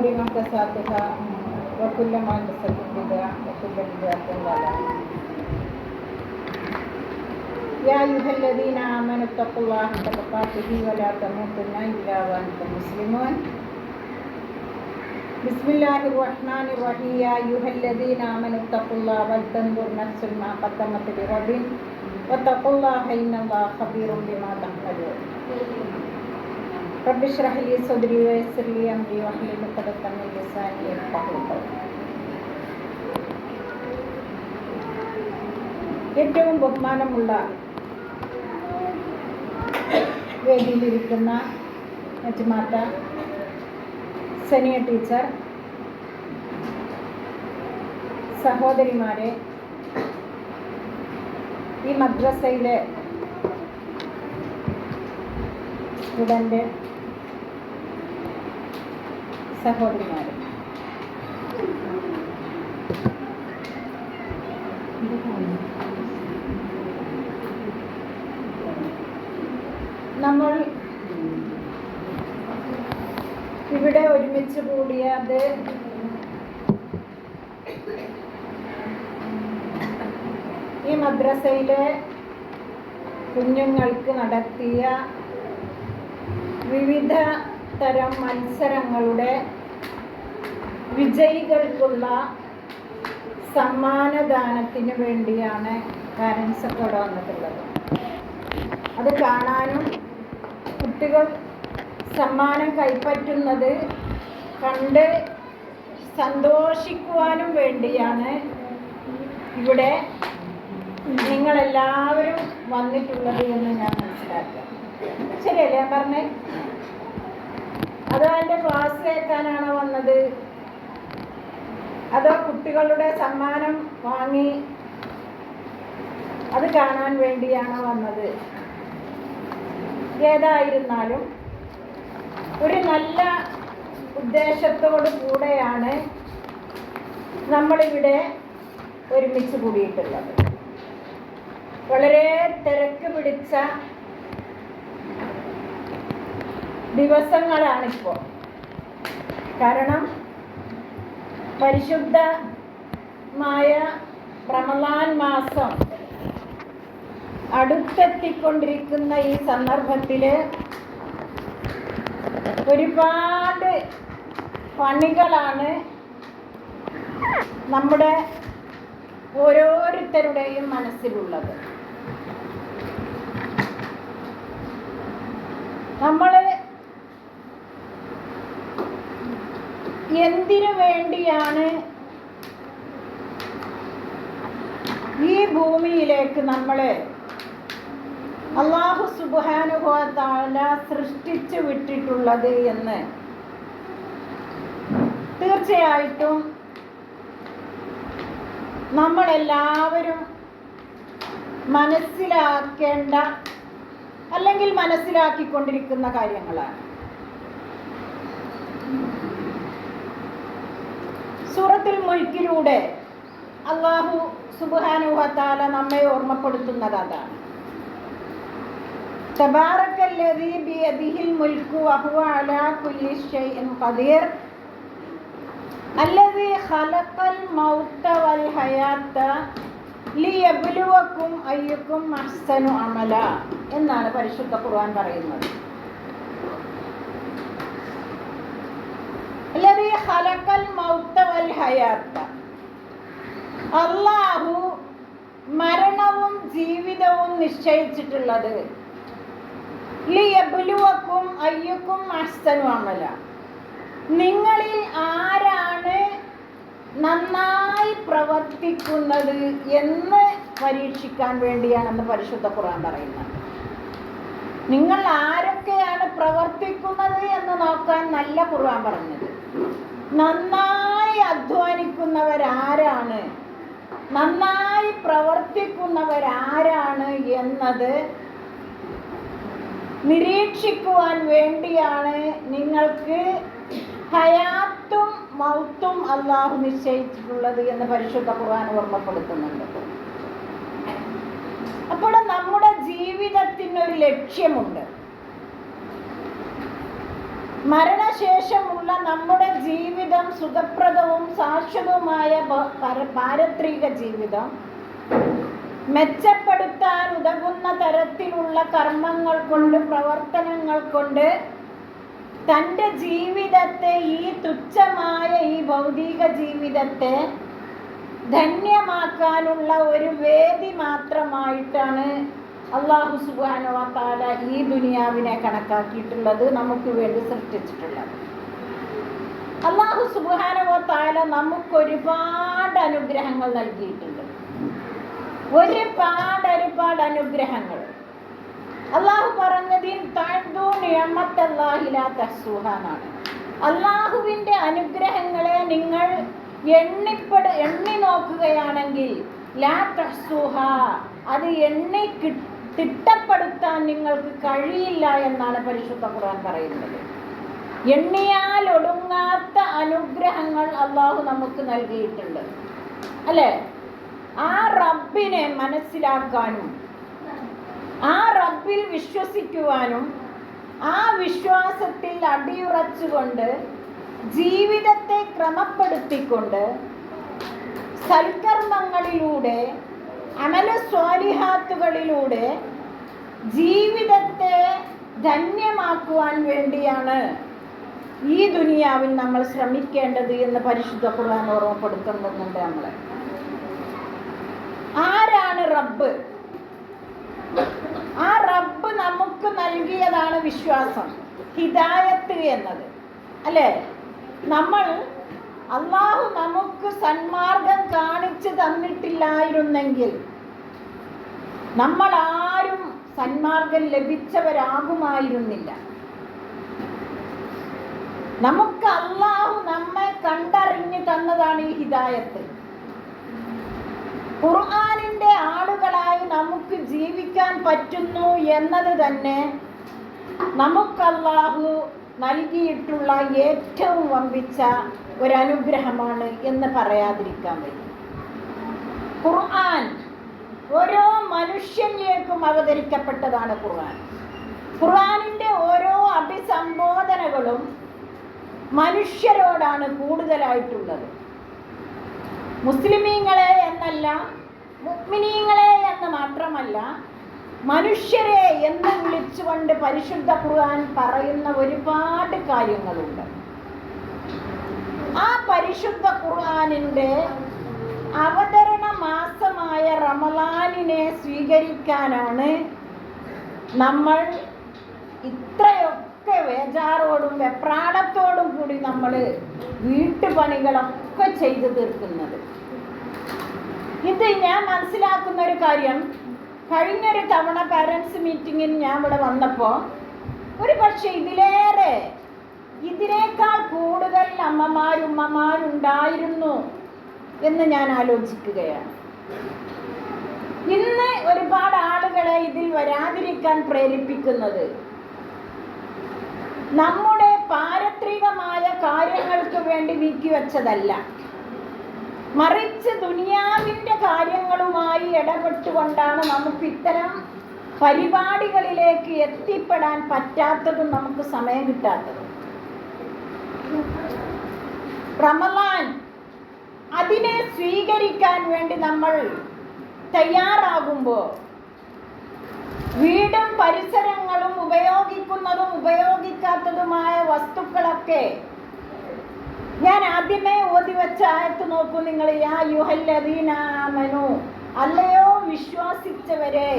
أمور محدثاتها وكل محدثة بدعة وكل بدعة ضلالة. يا أيها الذين آمنوا اتقوا الله حق تقاته ولا تموتن إلا وأنتم مسلمون. بسم الله الرحمن الرحيم. يا أيها الذين آمنوا اتقوا الله ولتنظر نفس ما قدمت لغد واتقوا الله إن الله خبير بما تعملون. رب اشرح لي صدري ويسر لي أمري واحلل عقدة من لساني يفقهوا قولي. ഏറ്റവും ബഹുമാനമുള്ള വേദിയിലിരിക്കുന്ന നജ്മാത്ത സനിയ ടീച്ചർ, സഹോദരിമാരെ, ഈ മദ്രസയിലെ സ്റ്റുഡൻ്റ് സഹോദരിമാരെ, നമ്മൾ ഇവിടെ ഒരുമിച്ച് കൂടിയത് ഈ മദ്രസയിലെ കുഞ്ഞുങ്ങൾക്ക് നടത്തിയ വിവിധ തരം മത്സരങ്ങളുടെ വിജയികൾക്കുള്ള സമ്മാനദാനത്തിന് വേണ്ടിയാണ് പാരൻസ് ഒക്കെ ഇവിടെ വന്നിട്ടുള്ളത്. അത് കാണാനും കുട്ടികൾ സമ്മാനം കൈപ്പറ്റുന്നത് കണ്ട് സന്തോഷിക്കുവാനും വേണ്ടിയാണ് ഇവിടെ നിങ്ങളെല്ലാവരും വന്നിട്ടുള്ളത് എന്ന് ഞാൻ മനസ്സിലാക്കുക. ശരിയല്ലേ ഞാൻ പറഞ്ഞേ? അതോ എൻ്റെ ക്ലാസ് കേൾക്കാനാണോ വന്നത്? അതോ കുട്ടികളുടെ സമ്മാനം വാങ്ങി അത് കാണാൻ വേണ്ടിയാണോ വന്നത്? ഏതായിരുന്നാലും ഒരു നല്ല ഉദ്ദേശത്തോടു കൂടെയാണ് നമ്മളിവിടെ ഒരുമിച്ച് കൂടിയിട്ടുള്ളത്. വളരെ തിരക്ക് പിടിച്ച ദിവസങ്ങളാണിപ്പോൾ. കാരണം പരിശുദ്ധമായ റമളാൻ മാസം അടുത്തെത്തിക്കൊണ്ടിരിക്കുന്ന ഈ സന്ദർഭത്തിൽ ഒരുപാട് പണികളാണ് നമ്മുടെ ഓരോരുത്തരുടെയും മനസ്സിലുള്ളത്. നമ്മൾ എന്തിനു വേണ്ടിയാണ് ഈ ഭൂമിയിലേക്ക് നമ്മൾ അല്ലാഹു സുബ്ഹാനഹു വ തആല സൃഷ്ടിച്ചു വിട്ടിട്ടുള്ളത് എന്ന് തീർച്ചയായിട്ടും നമ്മളെല്ലാവരും മനസ്സിലാക്കേണ്ട അല്ലെങ്കിൽ മനസ്സിലാക്കിക്കൊണ്ടിരിക്കുന്ന കാര്യങ്ങളാണ്. സൂറത്തുൽ മുൽക്കിലൂടെ അല്ലാഹു സുബ്ഹാനഹു വ തആല നമ്മെ ഓർമ്മപ്പെടുത്തുന്നത് അതാണ്. തബാറക്കല്ലദീ ബിയദിഹിൽ മുൽക്കു വഹുവ അലാ കുല്ലി ഷൈഇൻ ഖദീർ അല്ലദീ ഖലഖൽ മൗത വൽ ഹയാത ലിയബ്ലുവക്കും അയ്യുക്കും അഹ്സനു അമല എന്നാണ് പരിശുദ്ധ ഖുർആൻ പറയുന്നത്. അല്ലദീ ഖലഖൽ മൗത വൽ ഹയാത, അല്ലാഹു മരണവും ജീവിതവും നിശ്ചയിച്ചിട്ടുള്ളത് ലിയബ്ലുവക്കും അയ്യുക്കും അഹ്സനു അമല, നിങ്ങളിൽ ആരാണ് നന്നായി പ്രവർത്തിക്കുന്നത് എന്ന് പരീക്ഷിക്കാൻ വേണ്ടിയാണെന്ന് പരിശുദ്ധ ഖുർആൻ പറയുന്നത്. നിങ്ങൾ ആരൊക്കെയാണ് പ്രവർത്തിക്കുന്നത് എന്ന് നോക്കാൻ നല്ല ഖുർആൻ പറഞ്ഞത്. നന്നായി അധ്വാനിക്കുന്നവരാരാണ്, നന്നായി പ്രവർത്തിക്കുന്നവരാരാണ് എന്നത് നിരീക്ഷിക്കുവാൻ വേണ്ടിയാണ് നിങ്ങൾക്ക് ഹയാത്തും മൗത്തും അല്ലാഹു നിശ്ചയിച്ചിട്ടുള്ളത് എന്ന് പരിശുദ്ധ ഖുർആൻ ഓർമ്മപ്പെടുത്തുന്നുണ്ട്. അപ്പോൾ നമ്മുടെ ജീവിതത്തിനൊരു ലക്ഷ്യമുണ്ട്. മരണശേഷമുള്ള നമ്മുടെ ജീവിത സുഖപ്രദവും ശാശ്വതവുമായ പാരത്രിക ജീവിതം മെച്ചപ്പെടുത്താൻ ഉതകുന്ന തരത്തിലുള്ള കർമ്മങ്ങൾ കൊണ്ട്, പ്രവർത്തനങ്ങൾ കൊണ്ട് തൻ്റെ ജീവിതത്തെ, ഈ തുച്ഛമായ ഈ ഭൗതിക ജീവിതത്തെ ധന്യമാക്കാനുള്ള ഒരു വേദി മാത്രമായിട്ടാണ് അല്ലാഹു സുബ്ഹാനഹു വ തആല ഈ ദുനിയാവിനെ കണക്കാക്കിയിട്ടുള്ളത്, നമുക്ക് വേണ്ടി സൃഷ്ടിച്ചിട്ടുള്ളത്. അല്ലാഹു സുബ്ഹാനഹു വ തആല നമുക്ക് ഒരുപാട് അനുഗ്രഹങ്ങൾ നൽകിയിട്ടുണ്ട്. ഒരുപാട് അനുഗ്രഹങ്ങൾ. അല്ലാഹു പറഞ്ഞതിൽ തഅദ്ദു നിഅമത്തല്ലാഹി ലാ തഹ്സുഹാനാണ്. അല്ലാഹുവിൻ്റെ അനുഗ്രഹങ്ങളെ നിങ്ങൾ എണ്ണി നോക്കുകയാണെങ്കിൽ ലാ തഹ്സുഹ, അത് തിട്ടപ്പെടുത്താൻ നിങ്ങൾക്ക് കഴിയില്ല എന്നാണ് പരിശുദ്ധ ഖുർആൻ പറയുന്നത്. എണ്ണിയാൽ ഒടുങ്ങാത്ത അനുഗ്രഹങ്ങൾ അല്ലാഹു നമുക്ക് നൽകിയിട്ടുണ്ട്, അല്ലേ? ആ റബ്ബിനെ മനസ്സിലാക്കാനും ആ റബ്ബിൽ വിശ്വസിക്കുവാനും ആ വിശ്വാസത്തിൽ അടിയുറച്ചുകൊണ്ട് ജീവിതത്തെ ക്രമപ്പെടുത്തിക്കൊണ്ട് സൽക്കർമ്മങ്ങളിലൂടെ, അമല സ്വാലിഹാത്തുകളിലൂടെ ജീവിതത്തെ ധന്യമാക്കുവാൻ വേണ്ടിയാണ് ഈ ദുനിയാവിൽ നമ്മൾ ശ്രമിക്കേണ്ടത് എന്ന് പരിശുദ്ധ ഖുർആൻ ഓർമ്മപ്പെടുത്തുന്നുണ്ട് നമ്മളെ. ആരാണ് റബ്ബ്? ആ റബ്ബ് നമുക്ക് നൽകിയതാണ് വിശ്വാസം, ഹിദായത്ത് എന്നത്, അല്ലേ? അല്ലാഹു നമുക്ക് സന്മാർഗം കാണിച്ചു തന്നിട്ടില്ലായിരുന്നെങ്കിൽ നമ്മൾ ആരും സന്മാർഗം ലഭിച്ചവരാകുമായിരുന്നില്ല. നമുക്ക് അല്ലാഹു നമ്മെ കണ്ടറിഞ്ഞു തന്നതാണ് ഈ ഹിദായത്ത്. ഖുർആനിന്റെ ആളുകളായി നമുക്ക് ജീവിക്കാൻ പറ്റുന്നു എന്നത് തന്നെ നമുക്ക് അല്ലാഹു നൽകിയിട്ടുള്ള ഏറ്റവും വമ്പിച്ച ഒരനുഗ്രഹമാണ് എന്ന് പറയാതിരിക്കാൻ വയ്യ. ഖുർആൻ ഓരോ മനുഷ്യനിലേക്കും അവതരിക്കപ്പെട്ടതാണ്. ഖുർആനിന്റെ ഓരോ അഭിസംബോധനകളും മനുഷ്യരോടാണ് കൂടുതലായിട്ടുള്ളത്. മുസ്ലിമീങ്ങളെ എന്നല്ല, മുഅ്മിനീങ്ങളെ എന്ന് മാത്രമല്ല, മനുഷ്യരെ എന്ന് വിളിച്ചുകൊണ്ട് പരിശുദ്ധ ഖുർആൻ പറയുന്ന ഒരുപാട് കാര്യങ്ങളുണ്ട്. ആ പരിശുദ്ധ ഖുർആനിൻ്റെ അവതരണ മാസമായ റമളാനിനെ സ്വീകരിക്കാനാണ് നമ്മൾ ഇത്രയൊക്കെ വേജാറോടും വെപ്രാളത്തോടും കൂടി നമ്മൾ വീട്ടുപണികളൊക്കെ ചെയ്തു തീർക്കുന്നത്. ഇത് ഞാൻ മനസ്സിലാക്കുന്ന ഒരു കാര്യം, കഴിഞ്ഞൊരു തവണ പാരൻസ് മീറ്റിങ്ങിന് ഞാൻ ഇവിടെ വന്നപ്പോൾ ഒരു പക്ഷേ ഇതിനേക്കാൾ കൂടുതൽ ഉമ്മമാരുണ്ടായിരുന്നു എന്ന് ഞാൻ ആലോചിക്കുകയാണ്. ഇന്ന് ഒരുപാട് ആളുകളെ ഇതിൽ വരാതിരിക്കാൻ പ്രേരിപ്പിക്കുന്നത് നമ്മുടെ പാരത്രികമായ കാര്യങ്ങൾക്ക് വേണ്ടി നീക്കിവെച്ചതല്ല, മറിച്ച് ദുനിയാവിൻ്റെ കാര്യങ്ങളുമായി ഇടപെട്ടുകൊണ്ടാണ് നമുക്ക് ഇത്തരം പരിപാടികളിലേക്ക് എത്തിപ്പെടാൻ പറ്റാത്തതും നമുക്ക് സമയം കിട്ടാത്തതും. റമളാൻ, അതിനെ സ്വീകരിക്കാൻ വേണ്ടി നമ്മൾ തയ്യാറാകുമ്പോൾ വീടും പരിസരങ്ങളും ഉപയോഗിക്കുന്നതും ഉപയോഗിക്കാത്തതുമായ വസ്തുക്കളൊക്കെ ഞാൻ ആദ്യമേ ഓതി വെച്ച ആയത്ത് നോക്കൂ നിങ്ങൾ. യാ അയ്യുഹല്ലദീന ആമനൂ, അല്ലയോ വിശ്വസിച്ചവരെ,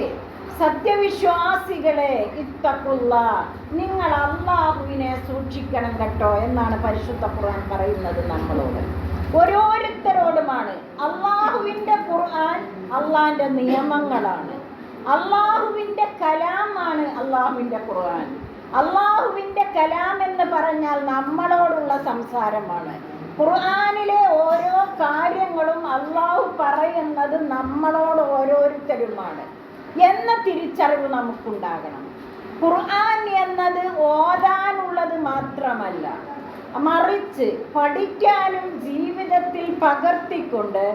സത്യവിശ്വാസികളെ, ഇത്തഖുല്ലാഹ്, നിങ്ങൾ അല്ലാഹുവിനെ സൂക്ഷിക്കണം കേട്ടോ എന്നാണ് പരിശുദ്ധ ഖുർആൻ പറയുന്നത് നമ്മളോട്, ഓരോരുത്തരോടുമാണ്. അല്ലാഹുവിൻ്റെ ഖുർആൻ അള്ളാഹിൻ്റെ നിയമങ്ങളാണ്, അല്ലാഹുവിൻ്റെ കലാമാണ് അല്ലാഹുവിൻ്റെ ഖുർആൻ. അല്ലാഹുവിൻ്റെ കലാം എന്ന് പറഞ്ഞാൽ നമ്മളോടുള്ള സംസാരമാണ്. ഖുർആനിലെ ഓരോ കാര്യങ്ങളും അല്ലാഹു പറയുന്നത് നമ്മളോട് ഓരോരുത്തരുമാണ് എന്ന തിരിച്ചറിവ് നമുക്കുണ്ടാകണം. ഖുർആൻ എന്നത് ഓതാനുള്ളത് മാത്രമല്ല, മറിച്ച് പഠിക്കാനും ജീവിതത്തിൽ പകർത്തിക്കൊണ്ട്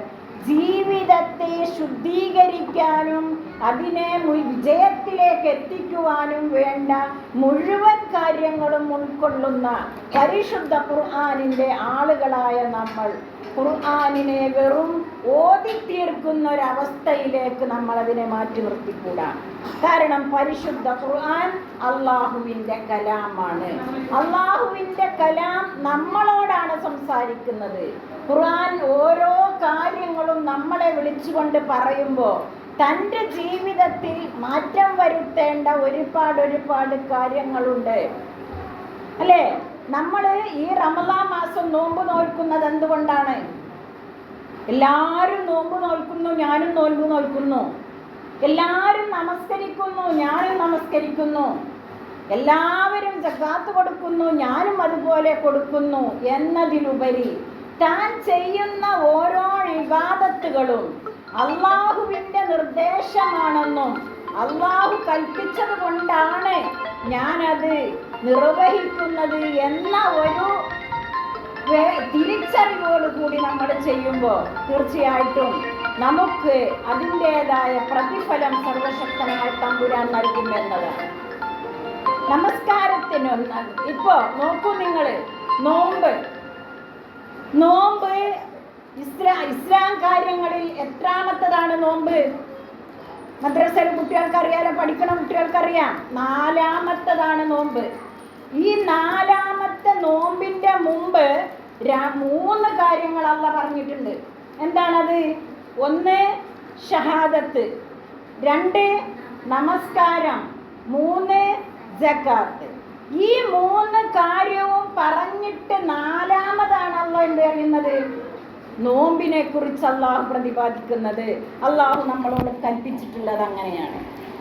ജീവിതത്തെ ശുദ്ധീകരിക്കാനും അതിനെ വിജയത്തിലേക്ക് എത്തിക്കുവാനും വേണ്ട മുഴുവൻ കാര്യങ്ങളും ഉൾക്കൊള്ളുന്ന പരിശുദ്ധ ഖുർആനിൻ്റെ ആളുകളായ നമ്മൾ ഖുർആനിനെ വെറും ഓതിത്തീർക്കുന്ന ഒരവസ്ഥയിലേക്ക് നമ്മളതിനെ മാറ്റി നിർത്തിക്കൂടാ. കാരണം പരിശുദ്ധ ഖുർആൻ അള്ളാഹുവിൻ്റെ കലാമാണ്. അള്ളാഹുവിൻ്റെ കലാം നമ്മളോടാണ് സംസാരിക്കുന്നത്. ഖുർആൻ ഓരോ കാര്യങ്ങളും നമ്മളെ വിളിച്ചുകൊണ്ട് പറയുമ്പോൾ തൻ്റെ ജീവിതത്തിൽ മാറ്റം വരുത്തേണ്ട ഒരുപാട് കാര്യങ്ങളുണ്ട് അല്ലേ? നമ്മൾ ഈ റമളാൻ മാസം നോമ്പ് നോൽക്കുന്നത് എന്തുകൊണ്ടാണ്? എല്ലാവരും നോമ്പ് നോൽക്കുന്നു, ഞാനും നോമ്പ് നോൽക്കുന്നു. എല്ലാവരും നമസ്കരിക്കുന്നു, ഞാനും നമസ്കരിക്കുന്നു. എല്ലാവരും സക്കാത്ത് കൊടുക്കുന്നു, ഞാനും അതുപോലെ കൊടുക്കുന്നു എന്നതിലുപരി താൻ ചെയ്യുന്ന ഓരോ ഇബാദത്തുകളും അള്ളാഹുവിൻ്റെ നിർദ്ദേശമാണെന്നും അള്ളാഹു കൽപ്പിച്ചത് കൊണ്ടാണ് ഞാനത് നിർവഹിക്കുന്നത് എന്ന ഒരു തിരിച്ചറിവോടുകൂടി നമ്മൾ ചെയ്യുമ്പോൾ തീർച്ചയായിട്ടും നമുക്ക് അതിൻ്റെതായ പ്രതിഫലം സർവശക്തനായ തമ്പുരാൻ നൽകുമെന്നതാണ്. നമസ്കാരത്തിന് ഇപ്പോൾ നോക്കൂ നിങ്ങൾ, നോമ്പ് ഇസ്ലാം കാര്യങ്ങളിൽ എത്രാമത്തതാണ് നോമ്പ്? മദ്രസയിൽ കുട്ടികൾക്കറിയാലോ, പഠിക്കണ കുട്ടികൾക്കറിയാം, 4-മത്തതാണ് നോമ്പ്. ഈ 4-മത്തെ നോമ്പിൻ്റെ മുമ്പ് 3 കാര്യങ്ങൾ അല്ലാഹ് പറഞ്ഞിട്ടുണ്ട്. എന്താണത്? 1 ഷഹാദത്ത്, 2 നമസ്കാരം, 3 സക്കാത്ത്. ഈ 3 കാര്യവും പറഞ്ഞിട്ട് 4-മതാണല്ലോ എന്ത് പറയുന്നത്? നോമ്പിനെ കുറിച്ച് അള്ളാഹു പ്രതിപാദിക്കുന്നത്. അള്ളാഹു നമ്മളോട് കൽപ്പിച്ചിട്ടുള്ളത് അങ്ങനെയാണ്.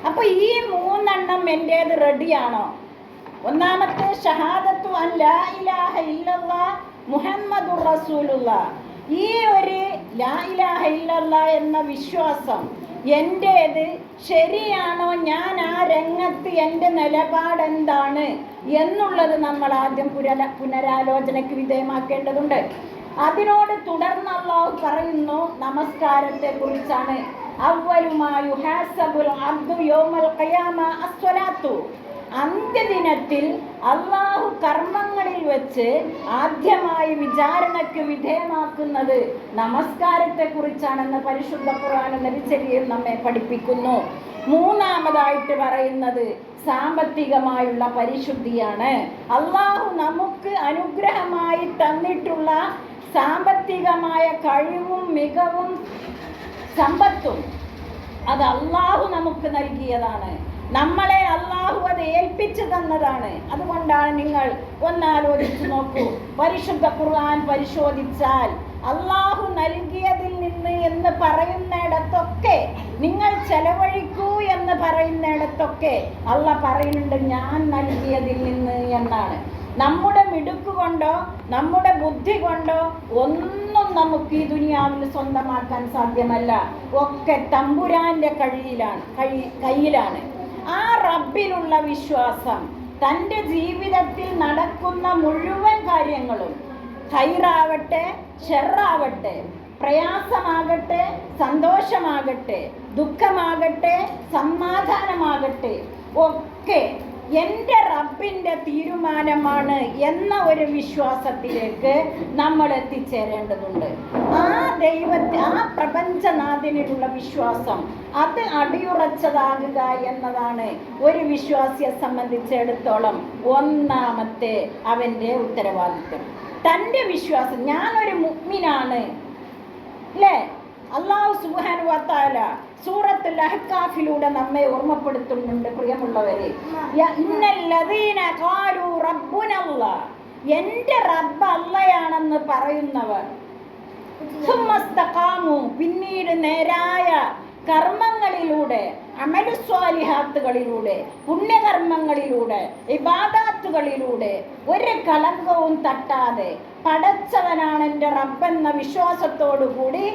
അപ്പൊ ഈ 3 എൻ്റേത് റെഡിയാണോ? 1-മത്തെ ഷഹാദത്തു അൻ ലാ ഇലാഹ ഇല്ലല്ലാഹ് മുഹമ്മദുർ റസൂലുള്ളാഹ്. ഈ ഒരു ലാ ഇലാഹ ഇല്ലല്ലാഹ് എന്ന വിശ്വാസം എൻ്റേത് ശരിയാണോ? ഞാൻ ആ രംഗത്ത് എൻ്റെ നിലപാട് എന്താണ് എന്നുള്ളത് നമ്മൾ ആദ്യം പുനരാലോചനയ്ക്ക് വിധേയമാക്കേണ്ടതുണ്ട്. അതിനോട് തുടർന്ന് അല്ലാഹു പറയുന്നു നമസ്കാരത്തെ കുറിച്ചാണ്. അവ്വലുമാ യുഹാസബുൽ അബ്ദു യൗമൽ ഖിയാമ അസ്സലാത്തു. അന്ത്യദിനത്തിൽ അള്ളാഹു കർമ്മങ്ങളിൽ വെച്ച് ആദ്യമായി വിചാരണയ്ക്ക് വിധേയമാക്കുന്നത് നമസ്കാരത്തെ കുറിച്ചാണെന്ന് പരിശുദ്ധ ഖുർആൻ നബിചര്യയിൽ നമ്മെ പഠിപ്പിക്കുന്നു. 3-മതായിട്ട് പറയുന്നത് സാമ്പത്തികമായുള്ള പരിശുദ്ധിയാണ്. അള്ളാഹു നമുക്ക് അനുഗ്രഹമായി തന്നിട്ടുള്ള സാമ്പത്തികമായ കഴിവും മികവും സമ്പത്തും അത് അള്ളാഹു നമുക്ക് നൽകിയതാണ്. നമ്മളെ അള്ളാഹു അത് ഏൽപ്പിച്ചു തന്നതാണ്. അതുകൊണ്ടാണ് നിങ്ങൾ ഒന്നാലോചിച്ച് നോക്കൂ, പരിശുദ്ധ ഖുർആൻ പരിശോധിച്ചാൽ അള്ളാഹു നൽകിയതിൽ നിന്ന് എന്ന് പറയുന്നിടത്തൊക്കെ, നിങ്ങൾ ചെലവഴിക്കൂ എന്ന് പറയുന്നിടത്തൊക്കെ അള്ളാഹ് പറയുന്നുണ്ട് ഞാൻ നൽകിയതിൽ നിന്ന് എന്നാണ്. നമ്മുടെ മിടുക്ക് കൊണ്ടോ നമ്മുടെ ബുദ്ധി കൊണ്ടോ ഒന്നും നമുക്ക് ഈ ദുനിയാവിൽ സ്വന്തമാക്കാൻ സാധ്യമല്ല. ഒക്കെ തമ്പുരാന്റെ കയ്യിലാണ്. ആ റബ്ബിലുള്ള വിശ്വാസം തൻ്റെ ജീവിതത്തിൽ നടക്കുന്ന മുഴുവൻ കാര്യങ്ങളും ഖൈറാവട്ടെ ഷർറാവട്ടെ, പ്രയാസമാകട്ടെ സന്തോഷമാകട്ടെ, ദുഃഖമാകട്ടെ സമാധാനമാകട്ടെ, ഒക്കെ എൻ്റെ റബ്ബിൻ്റെ തീരുമാനമാണ് എന്ന ഒരു വിശ്വാസത്തിലേക്ക് നമ്മൾ എത്തിച്ചേരേണ്ടതുണ്ട്. ആ ദൈവത്തെ, ആ പ്രപഞ്ചനാഥനിലുള്ള വിശ്വാസം അത് അടിയുറച്ചതാകുക എന്നതാണ് ഒരു വിശ്വാസിയെ സംബന്ധിച്ചിടത്തോളം 1-മത്തെ അവൻ്റെ ഉത്തരവാദിത്വം. തൻ്റെ വിശ്വാസം, ഞാനൊരു മുഅ്മിനാണ് അല്ലേ? അല്ലാഹു സുബ്ഹാനഹു വ തആല സൂറത്തുൽ അഹ്കാഫിലൂടെ നമ്മെ ഓർമ്മപ്പെടുത്തുന്നുണ്ട്. പ്രിയമുള്ളവരെ, ഇന്നല്ലദീന ഖാലു റബ്ബുനല്ലാഹ്, എൻ്റെ റബ്ബ് അല്ലാഹയാണെന്ന് പറയുന്നവർ, സുമ്മസ്തഖാമു, പിന്നീട് നേരായ കർമ്മങ്ങളിലൂടെ, അമലുസ്വാലിഹാത്തുകളിലൂടെ, പുണ്യകർമ്മങ്ങളിലൂടെ, ഇബാദാത്തുകളിലൂടെ ഒരു കളങ്കവും തട്ടാതെ പടച്ചവനാണ് എൻ്റെ റബ്ബെന്ന വിശ്വാസത്തോടുകൂടി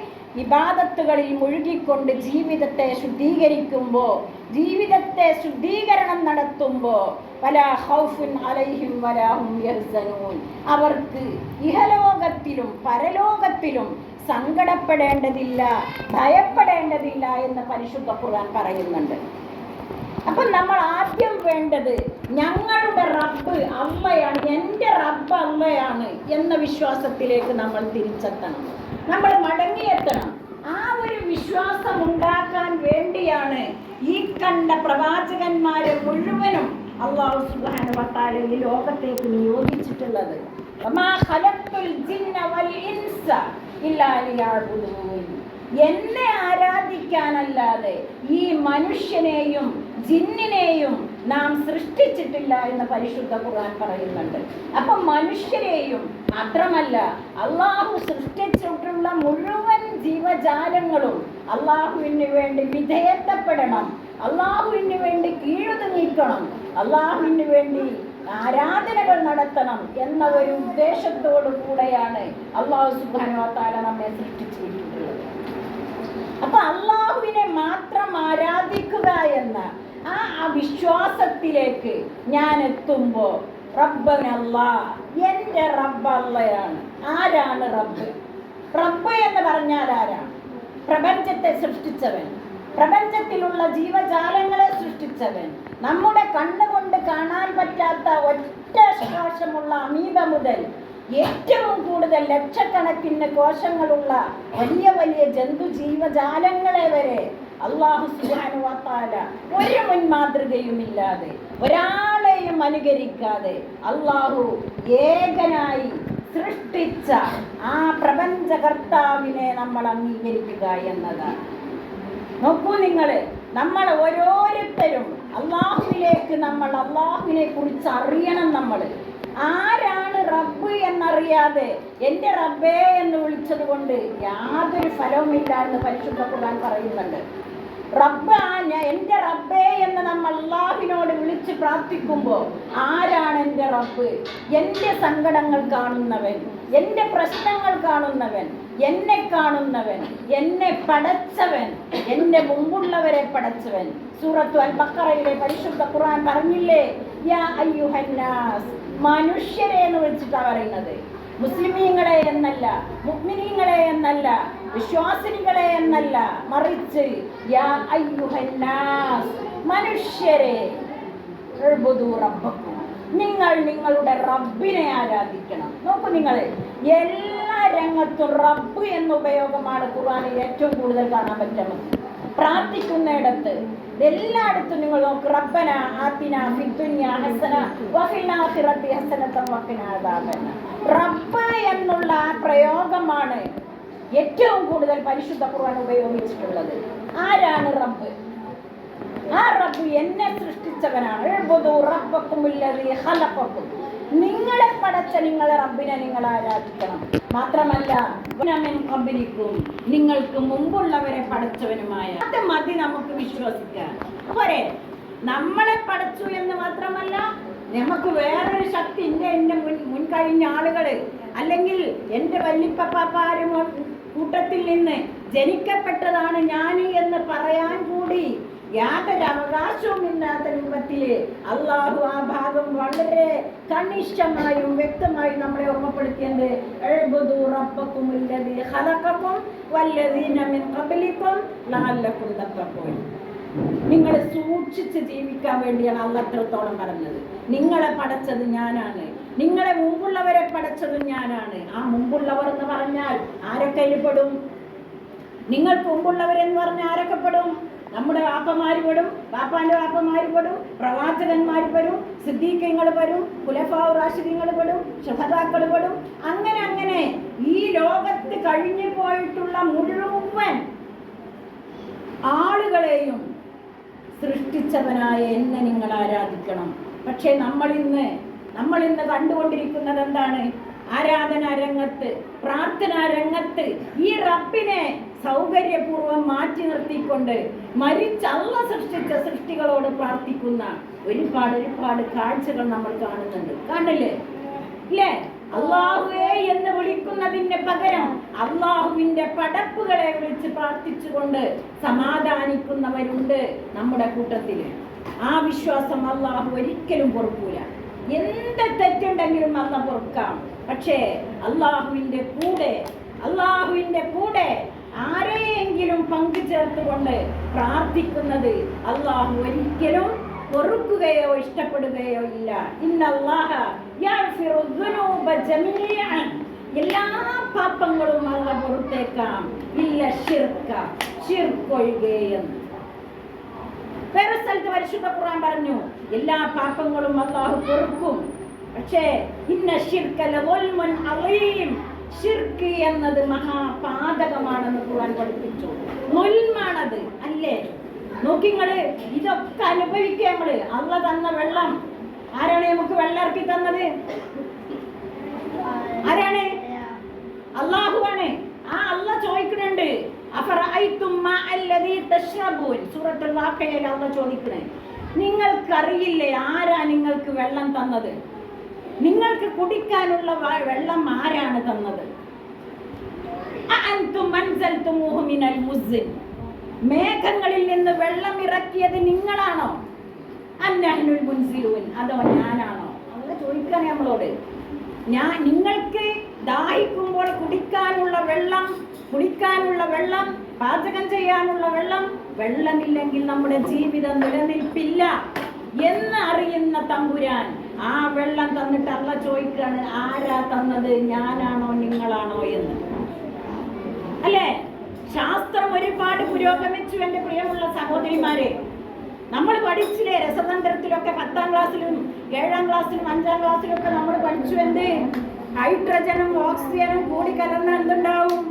ഇബാദത്തുകളിൽ മുഴുകിക്കൊണ്ട് ജീവിതത്തെ ശുദ്ധീകരിക്കുമ്പോൾ, ജീവിതത്തെ ശുദ്ധീകരണം നടത്തുമ്പോൾ, വലാ ഖൗഫുൻ അലൈഹിം വലാ ഹും യഹ്സനൂൻ, അവർക്ക് ഇഹലോകത്ത് ലോകത്തിലും പരലോകത്തിലും സങ്കടപ്പെടേണ്ടതില്ല, ഭയപ്പെടേണ്ടതില്ല എന്ന് പരിശുദ്ധ ഖുർആൻ പറയുന്നുണ്ട്. അപ്പം നമ്മൾ ആദ്യം വേണ്ടത് ഞങ്ങളുടെ റബ്ബ് അള്ളയാണ്, എൻ്റെ റബ്ബ് അള്ളയാണ് എന്ന വിശ്വാസത്തിലേക്ക് നമ്മൾ തിരിച്ചെത്തണം, നമ്മൾ മടങ്ങിയെത്തണം. ആ ഒരു വിശ്വാസം ഉണ്ടാക്കാൻ വേണ്ടിയാണ് ഈ കണ്ട പ്രവാചകന്മാരെ മുഴുവനും അല്ലാഹു സുബ്ഹാനഹു വ തആല ഈ ലോകത്തേക്ക് നിയോഗിച്ചിട്ടുള്ളത്. വമാ ഖലഖ്തുൽ ജിന്ന വൽ ഇൻസ ഇല്ലാ ലിയഅ്ബുദൂൻ. എന്നെ ആരാധിക്കാനല്ലാതെ ഈ മനുഷ്യനെയും ജിന്നിനെയും നാം സൃഷ്ടിച്ചിട്ടില്ല എന്ന് പരിശുദ്ധ ഖുർആൻ പറയുന്നുണ്ട്. അപ്പം മനുഷ്യരെയും മാത്രമല്ല, അള്ളാഹു സൃഷ്ടിച്ചിട്ടുള്ള മുഴുവൻ ജീവജാലങ്ങളും അള്ളാഹുവിന് വേണ്ടി വിധേയത്വപ്പെടണം, അള്ളാഹുവിന് വേണ്ടി കീഴൊതുങ്ങിക്കണം, അള്ളാഹുവിന് വേണ്ടി ആരാധനകൾ നടത്തണം എന്ന ഒരു ഉദ്ദേശത്തോടു കൂടെയാണ് അള്ളാഹു സുബ്ഹാനഹു വ തആല നമ്മെ സൃഷ്ടിച്ചിട്ടുള്ളത്. അപ്പൊ അള്ളാഹുവിനെ മാത്രം ആരാധിക്കുക എന്ന ആ വിശ്വാസത്തിലേക്ക് ഞാൻ എത്തുമ്പോൾ റബ്ബനല്ലാ, എൻ്റെ റബ്ബ് അള്ളയാണ്. ആരാണ് റബ്ബ്? റബ്ബ് എന്ന് പറഞ്ഞാൽ ആരാണ്? പ്രപഞ്ചത്തെ സൃഷ്ടിച്ചവൻ, പ്രപഞ്ചത്തിലുള്ള ജീവജാലങ്ങളെ സൃഷ്ടിച്ചവൻ, നമ്മുടെ കണ്ണുകൊണ്ട് കാണാൻ പറ്റാത്ത ഒറ്റ ശ്വാസമുള്ള അമീബ മുതൽ ഏറ്റവും കൂടുതൽ ലക്ഷക്കണക്കിന് കോശങ്ങളുള്ള വലിയ വലിയ ജന്തു ജീവജാലങ്ങളെ വരെ അല്ലാഹു സുബ്ഹാനഹു വ തആല ഒരു മുൻമാതൃകയുമില്ലാതെ, ഒരാളെയും അനുകരിക്കാതെ അല്ലാഹു ഏകനായി സൃഷ്ടിച്ച ആ പ്രപഞ്ചകർത്താവിനെ നമ്മൾ അംഗീകരിക്കുക എന്നതാണ്. നോക്കൂ നിങ്ങൾ, നമ്മൾ ഓരോരുത്തരും അള്ളാഹുവിലേക്ക് അള്ളാഹുവിനെ കുറിച്ച് അറിയണം. നമ്മൾ ആരാണ് റബ്ബ് എന്നറിയാതെ എൻ്റെ റബ്ബേ എന്ന് വിളിച്ചത് കൊണ്ട് യാതൊരു ഫലവുമില്ല എന്ന് പരിശുദ്ധ ഖുർആൻ പറയുന്നുണ്ട്. റബ്ബ് എൻ്റെ റബ്ബേ എന്ന് നമ്മൾ അള്ളാഹുവിനോട് വിളിച്ച് പ്രാർത്ഥിക്കുമ്പോൾ ആരാണ് എൻ്റെ റബ്ബ്? എൻ്റെ സങ്കടങ്ങൾ കാണുന്നവൻ, എൻ്റെ പ്രശ്നങ്ങൾ കാണുന്നവൻ, എന്നെ കാണുന്നവൻ, എന്നെ പടച്ചവൻ, എൻ്റെ മുമ്പുള്ളവരെ പടച്ചവൻ. സൂറത്തു അൽ ബഖറയിലെ പരിശുദ്ധ ഖുർആൻ പറഞ്ഞില്ലേ, യാ അയ്യുഹന്നാസ്, മനുഷ്യരെ എന്ന് വിളിച്ചിട്ടാണ് പറയുന്നത്. മുസ്ലിമീങ്ങളെ എന്നല്ല, മുഅ്മിനീങ്ങളെ എന്നല്ല, വിശ്വാസിനികളെ എന്നല്ല, മറിച്ച് യാ അയ്യുഹന്നാസ്, മനുഷ്യരെ, ഉഅ്ബുദൂ റബ്ബക്കും, നിങ്ങൾ നിങ്ങളുടെ റബ്ബിനെ ആരാധിക്കണം. നോക്കൂ നിങ്ങൾ, എല്ലാ രംഗത്തും റബ്ബ് എന്ന ഉപയോഗമാണ് ഖുർആനിൽ ഏറ്റവും കൂടുതൽ കാണാൻ പറ്റുന്നത്. പ്രാർത്ഥിക്കുന്നിടത്ത് എല്ലായിടത്തും നിങ്ങൾ നോക്ക്, റബ്ബന ആതിന ഫിദ്ദുനിയ ഹസന വഫിൽ ആഖിറതി ഹസനത വഖിനാ അദാബന്ന. റബ്ബ് എന്നുള്ള ആ പ്രയോഗമാണ് ഏറ്റവും കൂടുതൽ പരിശുദ്ധ ഖുർആൻ ഉപയോഗിച്ചിട്ടുള്ളത്. ആരാണ് റബ്ബ്? ആ റബ്ബ് എന്നെ സൃഷ്ടിച്ചവനാണ്. ഉഅ്ബുദൂ റബ്ബക്കുമുല്ലദീ ഖലഖക്കും, നിങ്ങളെ പടച്ച നിങ്ങളെ റബ്ബിനെ നിങ്ങൾ ആരാധിക്കണം. മാത്രമല്ല മിൻ ഖബ്ലിക്കും, നിങ്ങൾക്ക് മുമ്പുള്ളവരെ പടച്ചവനുമായ. അത് മതി നമുക്ക് വിശ്വസിക്കാൻ. പോരെ, നമ്മളെ പടച്ചു എന്ന് മാത്രമല്ല, നമുക്ക് വേറൊരു ശക്തി, എൻ്റെ മുൻകഴിഞ്ഞ ആളുകള് അല്ലെങ്കിൽ എൻ്റെ വല്യപ്പപ്പാരും കൂട്ടത്തിൽ നിന്ന് ജനിക്കപ്പെട്ടതാണ് ഞാൻ എന്ന് പറയാൻ കൂടി യാതൊരു അവകാശവും ഇല്ലാത്ത രൂപത്തിൽ അള്ളാഹു ആ ഭാഗം വളരെ കണിഷ്ഠമായും വ്യക്തമായും നമ്മളെ ഓർമ്മപ്പെടുത്തിയത്. ഉഅ്ബുദൂ റബ്ബക്കുമുല്ലദീ ഖലഖക്കും വല്ലദീന മിൻ ഖബ്ലിക്കും ലഅല്ലക്കും തത്തഖൂൻ. നിങ്ങൾ സൂക്ഷിച്ച് ജീവിക്കാൻ വേണ്ടിയാണ് അള്ളാഹ് അത്രത്തോളം പറഞ്ഞത്. നിങ്ങളെ പടച്ചത് ഞാനാണ്, നിങ്ങളെ മുമ്പുള്ളവരെ പടച്ചതും ഞാനാണ്. ആ മുമ്പുള്ളവർ എന്ന് പറഞ്ഞാൽ ആരൊക്കെ പെടും? നിങ്ങൾക്ക് മുമ്പുള്ളവരെന്ന് പറഞ്ഞാൽ ആരൊക്കെ പെടും? നമ്മുടെ വാപ്പമാര് പെടും, വാപ്പാന്റെ വാപ്പമാര് പെടും, പ്രവാചകന്മാർ പെടും, സിദ്ദീഖീങ്ങൾ പെടും, ഖുലഫാഉ റാഷിദീങ്ങൾ പെടും, ശുഹദാക്കൾ പെടും. അങ്ങനെ അങ്ങനെ ഈ ലോകത്ത് കഴിഞ്ഞു പോയിട്ടുള്ള മുഴുവൻ ആളുകളെയും സൃഷ്ടിച്ചവനായ എന്നെ നിങ്ങൾ ആരാധിക്കണം. പക്ഷേ നമ്മളിന്ന് കണ്ടുകൊണ്ടിരിക്കുന്നത് എന്താണ്? ആരാധനാ രംഗത്ത്, പ്രാർത്ഥനാ രംഗത്ത് ഈ റബ്ബിനെ സൗകര്യപൂർവ്വം മാറ്റി നിർത്തിക്കൊണ്ട് മരിച്ച അല്ലാഹ് സൃഷ്ടിച്ച സൃഷ്ടികളോട് പ്രാർത്ഥിക്കുന്ന ഒരുപാട് കാഴ്ചകൾ നമ്മൾ കാണുന്നുണ്ട്. കാണില്ലേ? ഇല്ലേ? അള്ളാഹുവേ എന്ന് വിളിക്കുന്നതിന് പകരം അള്ളാഹുവിന്റെ പടപ്പുകളെ വിളിച്ച് പ്രാർത്ഥിച്ചുകൊണ്ട് സമാധാനിക്കുന്നവരുണ്ട് നമ്മുടെ കൂട്ടത്തില്. ആ വിശ്വാസം അള്ളാഹു ഒരിക്കലും പൊറുക്കൂല. എന്ത് തെറ്റുണ്ടെങ്കിലും അല്ല പൊറുക്കാം. പക്ഷേ അള്ളാഹുവിന്റെ കൂടെ ആരെയെങ്കിലും പങ്കു ചേർത്തുകൊണ്ട് പ്രാർത്ഥിക്കുന്നത് അള്ളാഹു ഒരിക്കലും പൊറുക്കുകയോ ഇഷ്ടപ്പെടുകയോ ഇല്ല. ഇന്നല്ലാഹ യഗ്ഫിറു ദുനൂബ ജമീഅൻ, എല്ലാ പാപങ്ങളും അല്ലാഹു പൊറുത്തേക്കാം, ഇല്ല ശിർക്ക് ഒഴികെയെന്ന്. വേറെ സ്ഥലത്ത് പരിശുദ്ധ ഖുർആൻ പറഞ്ഞു എല്ലാ പാപങ്ങളും അല്ലാഹു പൊറുക്കും. പക്ഷേ ഇന്ന ശിർക ലദുൽമുൻ അളീം, ശിർക്ക് എന്നത് മഹാപാതകമാണെന്ന് ഖുർആൻ പഠിപ്പിച്ചു. നുൽമാണത് അല്ലേ? നോക്കിങ്ങള് ഇതൊക്കെ അനുഭവിക്കുക. നമ്മള് അള്ള തന്ന വെള്ളം, ആരാണ് നമുക്ക് വെള്ളം ഇറക്കി തന്നത്? ആരാണ്? അള്ളാഹുവാണ്. ആ അള്ള ചോദിക്കുന്നുണ്ട്, അഫറഅയ്തും മാ അല്ലദീ തശ്റബൂൻ, സൂറത്തുൽ വാഖിയയിൽ അള്ള ചോദിക്കണേ, നിങ്ങൾക്കറിയില്ലേ ആരാ നിങ്ങൾക്ക് വെള്ളം തന്നത്? നിങ്ങൾക്ക് കുടിക്കാനുള്ള വെള്ളം ആരാണ് തന്നത്? അഅൻതും അൻസൽതുമൂഹു മിനൽ മുസ്ൻ, മേഘങ്ങളിൽ നിന്ന് വെള്ളം ഇറക്കിയത് നിങ്ങളാണോ? അന്നഹ്നുൽ മുൻസിലൂൻ, അതോ ഞാനാണോ? അല്ല ചോദിക്കാൻ നമ്മളോട്. നിങ്ങൾക്ക് ദാഹിക്കുമ്പോൾ കുടിക്കാനുള്ള വെള്ളം, പാചകം ചെയ്യാനുള്ള വെള്ളമില്ലെങ്കിൽ നമ്മുടെ ജീവിതം നിലനിൽപ്പില്ല എന്ന് അറിയുന്ന തമ്പുരാൻ ആ വെള്ളം തന്നിട്ട് അല്ല ചോദിക്കാണ്, ആരാ തന്നത്? ഞാനാണോ നിങ്ങളാണോ എന്ന്. അല്ലേ? ശാസ്ത്രം ഒരുപാട് പുരോഗമിച്ചു എൻ്റെ പ്രിയമുള്ള സഹോദരിമാരെ. നമ്മൾ പഠിച്ചില്ലേ രസതന്ത്രത്തിലൊക്കെ, 10ാം ക്ലാസ്സിലും 7ാം ക്ലാസ്സിലും 5ാം ക്ലാസ്സിലും ഒക്കെ നമ്മൾ പഠിച്ചു. എന്ത്? ഹൈഡ്രജനും ഓക്സിജനും കൂടി കലർന്ന എന്തുണ്ടാവും?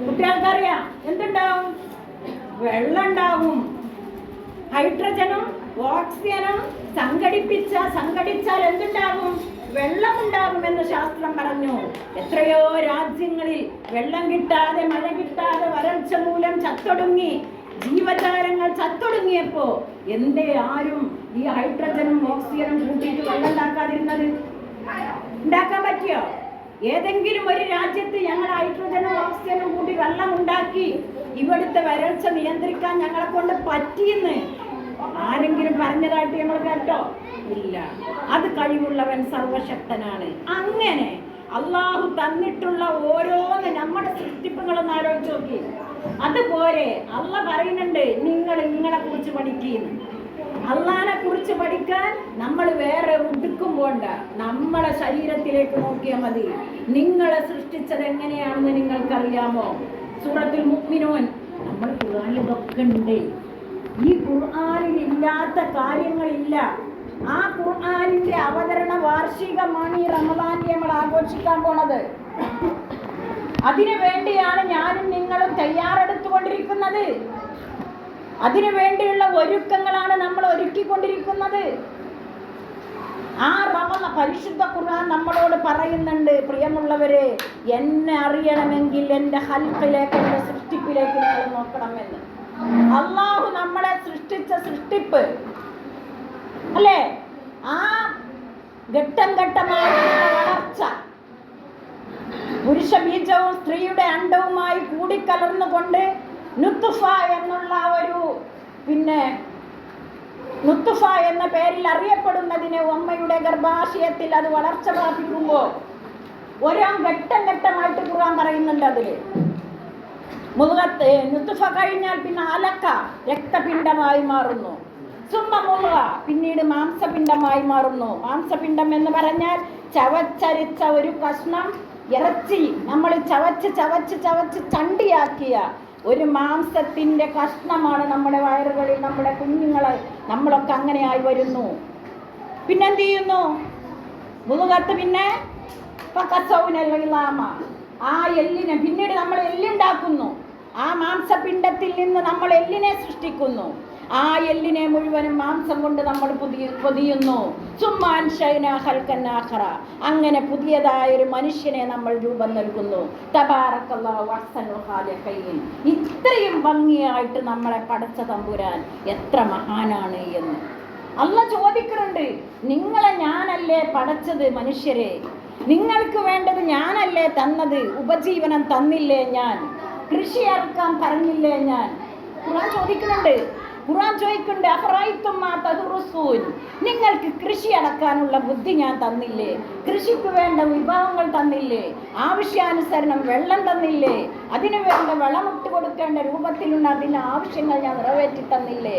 കുട്ടികൾക്കറിയാം എന്തുണ്ടാവും? വെള്ളം ഉണ്ടാവും. ഹൈഡ്രജനും ഓക്സിജനും സംഘടിച്ചാൽ എന്തുണ്ടാകും? വെള്ളമുണ്ടാകുമെന്ന് ശാസ്ത്രം പറഞ്ഞു. എത്രയോ രാജ്യങ്ങളിൽ വെള്ളം കിട്ടാതെ, മഴ കിട്ടാതെ, വരൾച്ച മൂലം ചത്തൊടുങ്ങി, ജീവജാലങ്ങൾ ചത്തൊടുങ്ങിയപ്പോ എന്തേ ആരും ഈ ഹൈഡ്രജനും ഓക്സിജനും കൂട്ടിയിട്ട് വെള്ളം ഉണ്ടാക്കാതിരുന്നത്? ഉണ്ടാക്കാൻ പറ്റിയോ? ഏതെങ്കിലും ഒരു രാജ്യത്ത് ഞങ്ങൾ ഹൈഡ്രജനും ഓക്സിജനും കൂട്ടി വെള്ളം ഉണ്ടാക്കി ഇവിടുത്തെ വരൾച്ച നിയന്ത്രിക്കാൻ ഞങ്ങളെ കൊണ്ട് പറ്റിയെന്ന് ആരെങ്കിലും പറഞ്ഞതായിട്ട് നമ്മൾ കേട്ടോ? ഇല്ല. അത് കഴിവുള്ളവൻ സർവശക്തനാണ്. അങ്ങനെ അള്ളാഹു തന്നിട്ടുള്ള ഓരോന്ന് നമ്മുടെ സൃഷ്ടിപ്പുകളൊന്ന് ആലോചിച്ച് നോക്കി. അതുപോലെ അള്ള പറയുന്നുണ്ട്, നിങ്ങളെ കുറിച്ച് പഠിക്കുന്നു. അള്ളാനെ കുറിച്ച് പഠിക്കാൻ നമ്മൾ വേറെ ഉടുക്കും പോണ്ട, നമ്മളെ ശരീരത്തിലേക്ക് നോക്കിയാൽ മതി. നിങ്ങളെ സൃഷ്ടിച്ചത് എങ്ങനെയാണെന്ന് നിങ്ങൾക്കറിയാമോ? സൂറത്തുൽ മുഅ്മിനൂൻ. നമ്മൾ ഖുർആനിൽ ഇതൊക്കെ ഉണ്ട്. ഈ ഖുർആനിൽ ഇല്ലാത്ത കാര്യങ്ങളില്ല. ആ ഖുർആനിന്റെ അവതരണ വാർഷികമാണ് ഈ റമദാനിൽ നമ്മൾ ആഘോഷിക്കാൻ പോണത്. അതിനു വേണ്ടിയാണ് ഞാനും നിങ്ങളും തയ്യാറെടുത്തുകൊണ്ടിരിക്കുന്നത്. അതിനു വേണ്ടിയുള്ള ഒരുക്കങ്ങളാണ് നമ്മൾ ഒരുക്കിക്കൊണ്ടിരിക്കുന്നത്. ആ പരിശുദ്ധ ഖുർആൻ നമ്മളോട് പറയുന്നുണ്ട്, പ്രിയമുള്ളവരെ, എന്നെ അറിയണമെങ്കിൽ എൻ്റെ ഹൽക്കിലേക്ക്, എൻ്റെ സൃഷ്ടിപ്പിലേക്ക് നിങ്ങൾ നോക്കണമെന്ന്. അള്ളാഹു നമ്മളെ സൃഷ്ടിച്ച സൃഷ്ടിപ്പ് അല്ലേ? ആ ഘട്ടം ഘട്ടമായ വളർച്ച, പുരുഷ ബീജവും സ്ത്രീയുടെ അണ്ടവുമായി കൂടിക്കലർന്നുകൊണ്ട് നുത്ഫ എന്ന പേരിൽ അറിയപ്പെടുന്നതിന് അമ്മയുടെ ഗർഭാശയത്തിൽ അത് വളർച്ച പ്രാപിക്കുമ്പോൾ ഓരോ ഘട്ടമായിട്ട് ഖുർആൻ പറയുന്നുണ്ട്. അതില് മുഖത്ത് നുത്ഫ കഴിഞ്ഞാൽ പിന്നെ അലക്ക രക്തപിണ്ഡമായി മാറുന്നു. സുമ്മ മുഖ പിന്നീട് മാംസപിണ്ഡമായി മാറുന്നു. മാംസപിണ്ഡം എന്ന് പറഞ്ഞാൽ ചവച്ചരിച്ച ഒരു കഷ്ണം ഇറച്ചി നമ്മൾ ചവച്ച് ചണ്ടിയാക്കിയ ഒരു മാംസത്തിന്റെ കഷ്ണമാണ് നമ്മുടെ വയറുകളിൽ നമ്മുടെ കുഞ്ഞുങ്ങളെ. നമ്മളൊക്കെ അങ്ങനെയായി വരുന്നു. പിന്നെന്ത് ചെയ്യുന്നു? മുഖത്ത് പിന്നെ ആ എല്ലിനെ പിന്നീട് നമ്മൾ എല്ലുണ്ടാക്കുന്നു. ആ മാംസപിണ്ഡത്തിൽ നിന്ന് നമ്മൾ എല്ലിനെ സൃഷ്ടിക്കുന്നു. ആ എല്ലിനെ മുഴുവനും മാംസം കൊണ്ട് നമ്മൾ പൊതിയുന്നു. അങ്ങനെ പുതിയതായൊരു മനുഷ്യനെ നമ്മൾ രൂപം നൽകുന്നു. തബാറക്കല്ലാഹു അഹ്സനുൽ ഖാലിഖീൻ. ഇത്രയും ഭംഗിയായിട്ട് നമ്മളെ പടച്ച തമ്പുരാൻ എത്ര മഹാനാണ് എന്ന് അള്ള ചോദിക്കുന്നുണ്ട്. നിങ്ങളെ ഞാനല്ലേ പടച്ചത് മനുഷ്യരെ? നിങ്ങൾക്ക് വേണ്ടത് ഞാനല്ലേ തന്നത്? ഉപജീവനം തന്നില്ലേ ഞാൻ? കൃഷി ഇറക്കാൻ പറഞ്ഞില്ലേ ഞാൻ? ഖുർആൻ ചോദിക്കുന്നുണ്ട്. ഖുർആൻ ചോദിക്കുന്നുണ്ട്, അഫറൈത്തും മാ തഹ്റുസൂൻ, നിങ്ങൾക്ക് കൃഷി അടക്കാനുള്ള ബുദ്ധി ഞാൻ തന്നില്ലേ? കൃഷിക്ക് വേണ്ട വിഭവങ്ങൾ തന്നില്ലേ? ആവശ്യാനുസരണം വെള്ളം തന്നില്ലേ? അതിനു വേണ്ട വളമിട്ട് കൊടുക്കേണ്ട രൂപത്തിലുള്ള അതിൻ്റെ ആവശ്യങ്ങൾ ഞാൻ നിറവേറ്റി തന്നില്ലേ?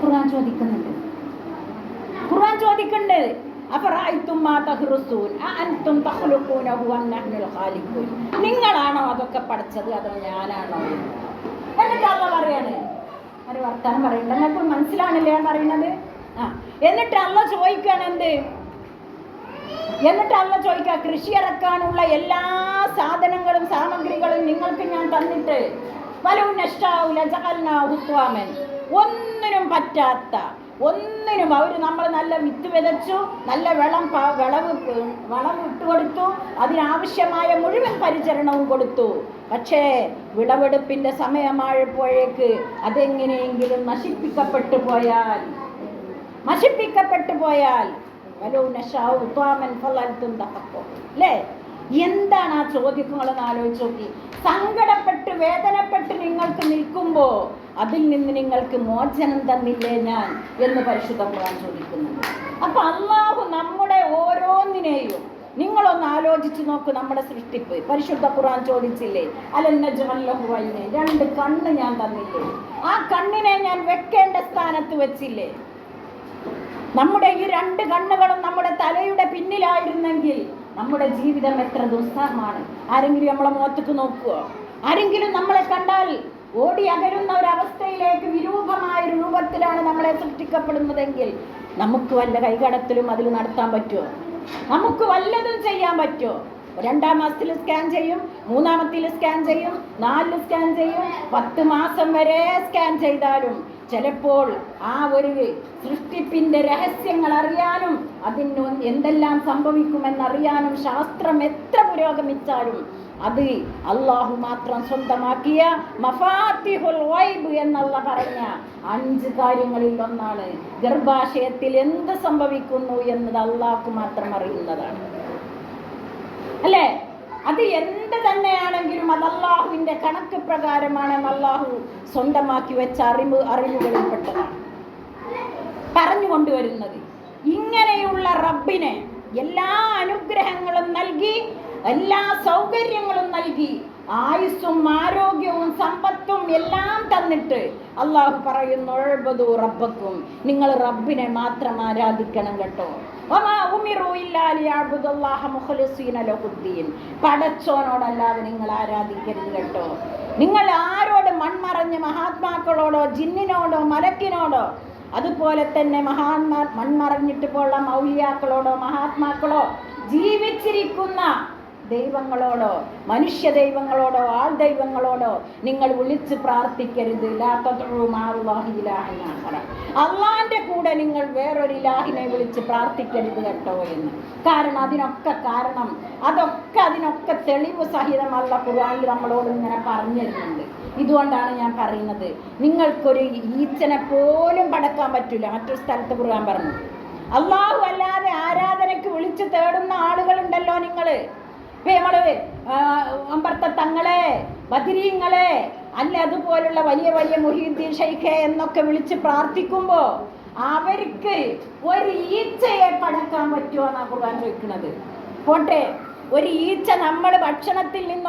ഖുർആൻ ചോദിക്കുന്നുണ്ട്. ഖുർആൻ ചോദിക്കുന്നുണ്ട്, അഫറൈത്തും മാ തഹ്റുസൂൻ അഅൻതും തഖ്ലുഖൂനഹു അം നഹ്നുൽ ഖാലിഖൂൻ, നിങ്ങളാണോ അതൊക്കെ പഠിച്ചത് അതോ ഞാനാണോ? എന്നിട്ട് അള്ളാഹ് പറയാണ്, ഒരു വർത്താനം പറയണ്ട, നിങ്ങൾക്ക് മനസ്സിലാണില്ലേ ഞാൻ പറയുന്നത്? എന്നിട്ട് അള്ളാഹ് ചോദിക്കുകയാണ് എന്ത്? എന്നിട്ട് അള്ളാഹ് ചോദിക്കുക, കൃഷി ഇറക്കാനുള്ള എല്ലാ സാധനങ്ങളും സാമഗ്രികളും നിങ്ങൾക്ക് ഞാൻ തന്നിട്ട് വലൗ നശാഉ ലജഅൽനാഹു ഹുത്വാമൻ, ഒന്നിനും പറ്റാത്ത, ഒന്നിനും അവർ നമ്മൾ നല്ല വിത്ത് വിതച്ചു, നല്ല വളം ഇട്ട് കൊടുത്തു, അതിനാവശ്യമായ മുഴുവൻ പരിചരണവും കൊടുത്തു. പക്ഷേ വിളവെടുപ്പിൻ്റെ സമയമായപ്പോഴേക്ക് അതെങ്ങനെയെങ്കിലും നശിപ്പിക്കപ്പെട്ടു പോയാൽ വലൗ നശാഉ ഹുത്വാമൻ ഫളൽതും തഹഖു, അല്ലേ? എന്താണ് ആ ചോദ്യങ്ങളെന്ന് ആലോചിച്ച് നോക്കി. സങ്കടപ്പെട്ട് വേദനപ്പെട്ട് നിങ്ങൾക്ക് നിൽക്കുമ്പോൾ അതിൽ നിന്ന് നിങ്ങൾക്ക് മോചനം തന്നില്ലേ ഞാൻ എന്ന് പരിശുദ്ധ ഖുർആൻ ചോദിക്കുന്നുണ്ട്. അപ്പൊ അള്ളാഹു നമ്മുടെ ഓരോന്നിനെയും നിങ്ങളൊന്ന് ആലോചിച്ച് നോക്ക്. നമ്മുടെ സൃഷ്ടിപ്പ് പരിശുദ്ധ ഖുർആൻ ചോദിച്ചില്ലേ, അലം നജ്അൽ ലഹു ഐനൈൻ, 2 കണ്ണ് ഞാൻ തന്നില്ലേ? ആ കണ്ണിനെ ഞാൻ വെക്കേണ്ട സ്ഥാനത്ത് വെച്ചില്ലേ? നമ്മുടെ ഈ 2 കണ്ണുകളും നമ്മുടെ തലയുടെ പിന്നിലായിരുന്നെങ്കിൽ നമ്മുടെ ജീവിതം എത്ര ദുസ്സഹമാണ്. ആരെങ്കിലും നമ്മളെ മുഖത്തേക്ക് നോക്കുവോ? ആരെങ്കിലും നമ്മളെ കണ്ടാൽ ഓടി അകലുന്ന ഒരവസ്ഥയിലേക്ക് വിരൂപമായ രൂപത്തിലാണ് നമ്മളെ സൃഷ്ടിക്കപ്പെടുന്നതെങ്കിൽ നമുക്ക് വല്ല കൈകടത്തലും അതിൽ നടത്താൻ പറ്റുമോ? നമുക്ക് വല്ലതും ചെയ്യാൻ പറ്റുമോ? 2-ാം മാസത്തിൽ സ്കാൻ ചെയ്യും, 3-ാമത്തിൽ സ്കാൻ ചെയ്യും, 4 സ്കാൻ ചെയ്യും, 10 മാസം വരെ സ്കാൻ ചെയ്താലും ചിലപ്പോൾ ആ ഒരു സൃഷ്ടിപ്പിൻ്റെ രഹസ്യങ്ങൾ അറിയാനും അതിന് എന്തെല്ലാം സംഭവിക്കുമെന്നറിയാനും ശാസ്ത്രം എത്ര പുരോഗമിച്ചാലും അത് അള്ളാഹു മാത്രം സ്വന്തമാക്കിയ മഫാത്തിഹുൽ ഗൈബ് എന്നുള്ള പറഞ്ഞ 5 കാര്യങ്ങളിൽ ഒന്നാണ് ഗർഭാശയത്തിൽ എന്ത് സംഭവിക്കുന്നു എന്നത് അള്ളാഹു മാത്രം അറിയുന്നതാണ്, അല്ലേ? അത് എന്ത് തന്നെയാണെങ്കിലും അത് അള്ളാഹുവിൻ്റെ കണക്ക് പ്രകാരമാണ് അള്ളാഹു സ്വന്തമാക്കി വെച്ച അറിവുകളിൽപ്പെട്ടതാണ് പറഞ്ഞുകൊണ്ടുവരുന്നത്. ഇങ്ങനെയുള്ള റബ്ബിനെ എല്ലാ അനുഗ്രഹങ്ങളും നൽകി, എല്ലാ സൗകര്യങ്ങളും നൽകി, ആയുസ്സും ആരോഗ്യവും സമ്പത്തും എല്ലാം തന്നിട്ട് അള്ളാഹു പറയുന്നു, ഉഅ്ബുദൂ റബ്ബക്കും, നിങ്ങൾ റബ്ബിനെ മാത്രം ആരാധിക്കണം കേട്ടോ. വമാ ഉമിറൂ ഇല്ലാ ലിയഅ്ബുദുല്ലാഹ മുഖ്ലിസീന ലഹുദ്ദീൻ, പടച്ചോനോടല്ലാതെ നിങ്ങൾ ആരാധിക്കരുത് കേട്ടോ. നിങ്ങൾ ആരോട്? മൺമറഞ്ഞ മഹാത്മാക്കളോടോ, ജിന്നിനോടോ, മലക്കിനോടോ, അതുപോലെ തന്നെ മൺമറഞ്ഞിട്ട് പോലുള്ള മൗലിയാക്കളോടോ, മഹാത്മാക്കളോ, ജീവിച്ചിരിക്കുന്ന ദൈവങ്ങളോടോ, മനുഷ്യ ദൈവങ്ങളോടോ, ആൾ ദൈവങ്ങളോടോ നിങ്ങൾ വിളിച്ച് പ്രാർത്ഥിക്കരുത്. അള്ളാന്റെ കൂടെ നിങ്ങൾ വേറൊരു ഇലാഹിനെ വിളിച്ച് പ്രാർത്ഥിക്കരുത് കേട്ടോ എന്ന്. കാരണം അതിനൊക്കെ തെളിവ് സഹിതം അല്ലാഹു ഖുർആനിൽ നമ്മളോട് ഇങ്ങനെ പറഞ്ഞിരുന്നുണ്ട്. ഇതുകൊണ്ടാണ് ഞാൻ പറയുന്നത്, നിങ്ങൾക്കൊരു ഈച്ചനെ പോലും പടക്കാൻ പറ്റില്ല. മറ്റൊരു സ്ഥലത്ത് ഖുർആൻ പറഞ്ഞു, അള്ളാഹു അല്ലാതെ ആരാധനയ്ക്ക് വിളിച്ച് തേടുന്ന ആളുകളുണ്ടല്ലോ നിങ്ങൾ, നമ്മള് അമ്പർത്ത തങ്ങളെ, ബദരീങ്ങളെ, അല്ല അതുപോലുള്ള വലിയ വലിയ മുഹീദ്ദീൻ ഷെയ്ഖെ എന്നൊക്കെ വിളിച്ച് പ്രാർത്ഥിക്കുമ്പോൾ അവർക്ക് ഒരു ഈച്ചയെ പടക്കാൻ പറ്റുമോ എന്നാ ഖുർആൻ ചോദിക്കുന്നത്. പോട്ടെ, ഒരു ഈച്ച, നമ്മൾ ഭക്ഷണത്തിൽ നിന്ന്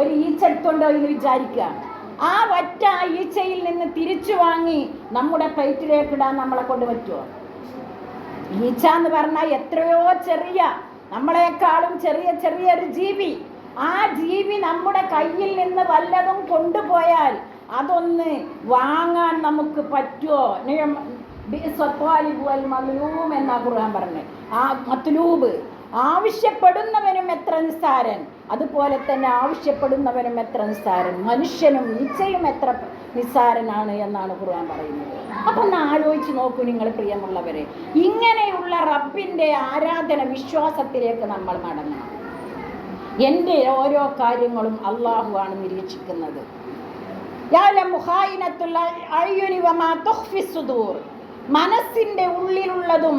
ഒരു ഈച്ച എടുത്തോണ്ടോ എന്ന് വിചാരിക്കുക. ആ ഒറ്റ ഈച്ചയിൽ നിന്ന് തിരിച്ചു വാങ്ങി നമ്മുടെ പ്ലേറ്റിലേക്ക് ഇടാൻ നമ്മളെ കൊണ്ട് പറ്റുമോ? ഈച്ച എന്ന് പറഞ്ഞാൽ എത്രയോ ചെറിയ, നമ്മളെക്കാളും ചെറിയൊരു ജീവി. ആ ജീവി നമ്മുടെ കയ്യിൽ നിന്ന് വല്ലതും കൊണ്ടുപോയാൽ അതൊന്ന് വാങ്ങാൻ നമുക്ക് പറ്റുമോ? എന്നാ ഖുർആൻ പറഞ്ഞത്. ആ മത്ലൂബ്, ആവശ്യപ്പെടുന്നവനും എത്ര നിസ്സാരൻ, അതുപോലെ തന്നെ ആവശ്യപ്പെടുന്നവനും എത്ര നിസ്സാരൻ, മനുഷ്യനും ഈച്ചയും എത്ര നിസ്സാരനാണ് എന്നാണ് ഖുർആൻ പറയുന്നത്. അപ്പം ഒന്ന് ആലോചിച്ച് നോക്കൂ നിങ്ങൾ പ്രിയമുള്ളവരെ, ഇങ്ങനെയുള്ള റബ്ബിൻ്റെ ആരാധന വിശ്വാസത്തിലേക്ക് നമ്മൾ മടങ്ങണം. എൻ്റെ ഓരോ കാര്യങ്ങളും അള്ളാഹുവാണ് നിരീക്ഷിക്കുന്നത്. മനസ്സിൻ്റെ ഉള്ളിലുള്ളതും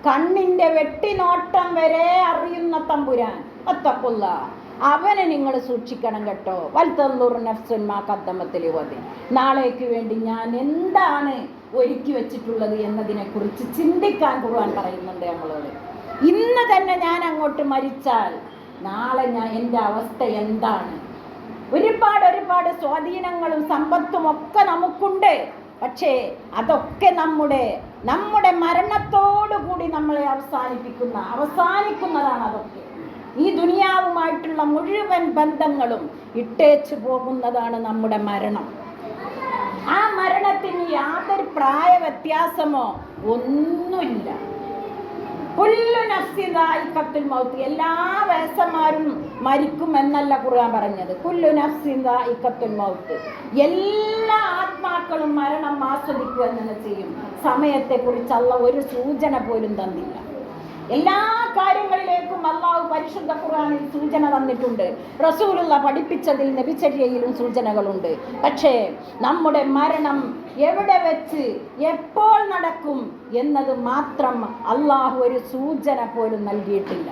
കണ്ണിൻ്റെ വെട്ടിനോട്ടം വരെ അറിയുന്ന തമ്പുരാൻ. അത്തഖുല്ലാ, അവനെ നിങ്ങൾ സൂക്ഷിക്കണം കേട്ടോ. വൽതൻദുർ നഫ്സുൻ മാ ഖദ്ദമത് ലിഗദിൻ. നാളേക്ക് വേണ്ടി ഞാൻ എന്താണ് ഒരുക്കി വെച്ചിട്ടുള്ളത് എന്നതിനെക്കുറിച്ച് ചിന്തിക്കാൻ ഖുർആൻ പറയുന്നുണ്ട് നമ്മളോട്. ഇന്ന് തന്നെ ഞാൻ അങ്ങോട്ട് മരിച്ചാൽ നാളെ എൻ്റെ അവസ്ഥ എന്താണ്? ഒരുപാട് സ്വാധീനങ്ങളും സമ്പത്തും ഒക്കെ നമുക്കുണ്ട്. പക്ഷേ അതൊക്കെ നമ്മുടെ മരണത്തോടു കൂടി നമ്മളെ അവസാനിക്കുന്നതാണ്. അതൊക്കെ ഈ ദുനിയാവുമായിട്ടുള്ള മുഴുവൻ ബന്ധങ്ങളും ഇട്ടേച്ചു പോകുന്നതാണ് നമ്മുടെ മരണം. ആ മരണത്തിന് യാതൊരു പ്രായ വ്യത്യാസമോ ഒന്നുമില്ല. കുല്ലു നഫ്സിൻ ദാഇഖത്തുൽ മൗത്ത്. എല്ലാ വയസ്സന്മാരും മരിക്കും എന്നല്ല ഖുർആൻ പറഞ്ഞത്. കുല്ലു നഫ്സിൻ ദാഇഖത്തുൽ മൗത്ത്. എല്ലാ ആത്മാക്കളും മരണം ആസ്വദിക്കുക എന്ന് ചെയ്യും. സമയത്തെക്കുറിച്ച് അല്ലാഹു ഒരു സൂചന പോലും തന്നില്ല. എല്ലാ കാര്യങ്ങളിലേക്കും അല്ലാഹു പരിശുദ്ധ ഖുർആനിൽ സൂചന തന്നിട്ടുണ്ട്. റസൂലുള്ള പഠിപ്പിച്ചതിൽ നബിചര്യയിലും സൂചനകളുണ്ട്. പക്ഷേ നമ്മുടെ മരണം എവിടെ വെച്ച് എപ്പോൾ നടക്കും എന്നത് മാത്രം അല്ലാഹു ഒരു സൂചന പോലും നൽകിയിട്ടില്ല.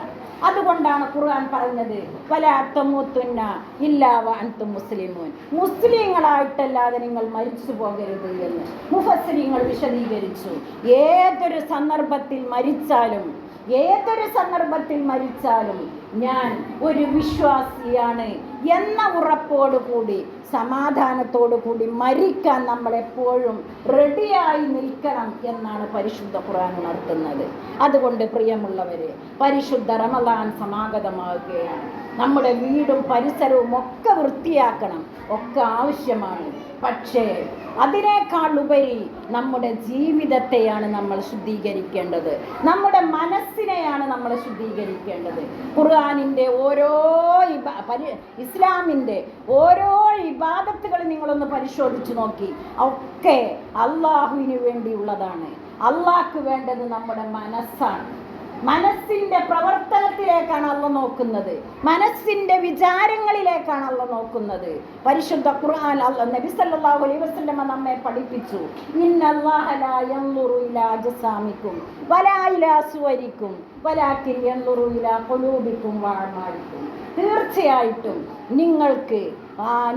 അതുകൊണ്ടാണ് ഖുർആൻ പറഞ്ഞത് വലാ തമൂതുന്ന ഇല്ലാ വഅൻതും മുസ്ലിമൂൻ. മുസ്ലിങ്ങളായിട്ടല്ലാതെ നിങ്ങൾ മരിച്ചു പോകരുത് എന്ന് മുഫസ്സിരീങ്ങൾ വിശദീകരിച്ചു. ഏതൊരു സന്ദർഭത്തിൽ മരിച്ചാലും ഞാൻ ഒരു വിശ്വാസിയാണ് എന്ന ഉറപ്പോടുകൂടി സമാധാനത്തോടുകൂടി മരിക്കാൻ നമ്മളെപ്പോഴും റെഡിയായി നിൽക്കണം എന്നാണ് പരിശുദ്ധ ഖുർആൻ ഉണർത്തുന്നത്. അതുകൊണ്ട് പ്രിയമുള്ളവരെ, പരിശുദ്ധ റമദാൻ സമാഗതമാവുകയാണ്. നമ്മുടെ വീടും പരിസരവും ഒക്കെ വൃത്തിയാക്കണം, ഒക്കെ ആവശ്യമാണ്. പക്ഷേ അതിനേക്കാൾ ഉപരി നമ്മുടെ ജീവിതത്തെയാണ് നമ്മൾ ശുദ്ധീകരിക്കേണ്ടത്. നമ്മുടെ മനസ്സിനെയാണ് നമ്മൾ ശുദ്ധീകരിക്കേണ്ടത്. ഖുർആനിൻ്റെ ഇസ്ലാമിൻ്റെ ഓരോ ഇബാദത്തുകൾ നിങ്ങളൊന്ന് പരിശോധിച്ച് നോക്കി, ഒക്കെ അള്ളാഹുവിന് വേണ്ടിയുള്ളതാണ്. അള്ളാഹ്ക്ക് വേണ്ടത് നമ്മുടെ മനസ്സാണ്. മനസ്സിൻ്റെ പ്രവർത്തനത്തിലേക്കാണ് അള്ള നോക്കുന്നത്. മനസ്സിൻ്റെ വിചാരങ്ങളിലേക്കാണ് അള്ള നോക്കുന്നത്. പരിശുദ്ധ ഖുർആൻ നബി സല്ലല്ലാഹു അലൈഹി വസല്ലമ നമ്മെ പഠിപ്പിച്ചു, ഇന്നല്ലാഹ ലാ യൻദുറു ഇലാ അജ്സാമിക്കും വലാ ഇലാ സുവരിക്കും വലാകിൻ യൻദുറു ഇലാ ഖുലൂബിക്കും വഅമാലിക്കും. തീർച്ചയായിട്ടും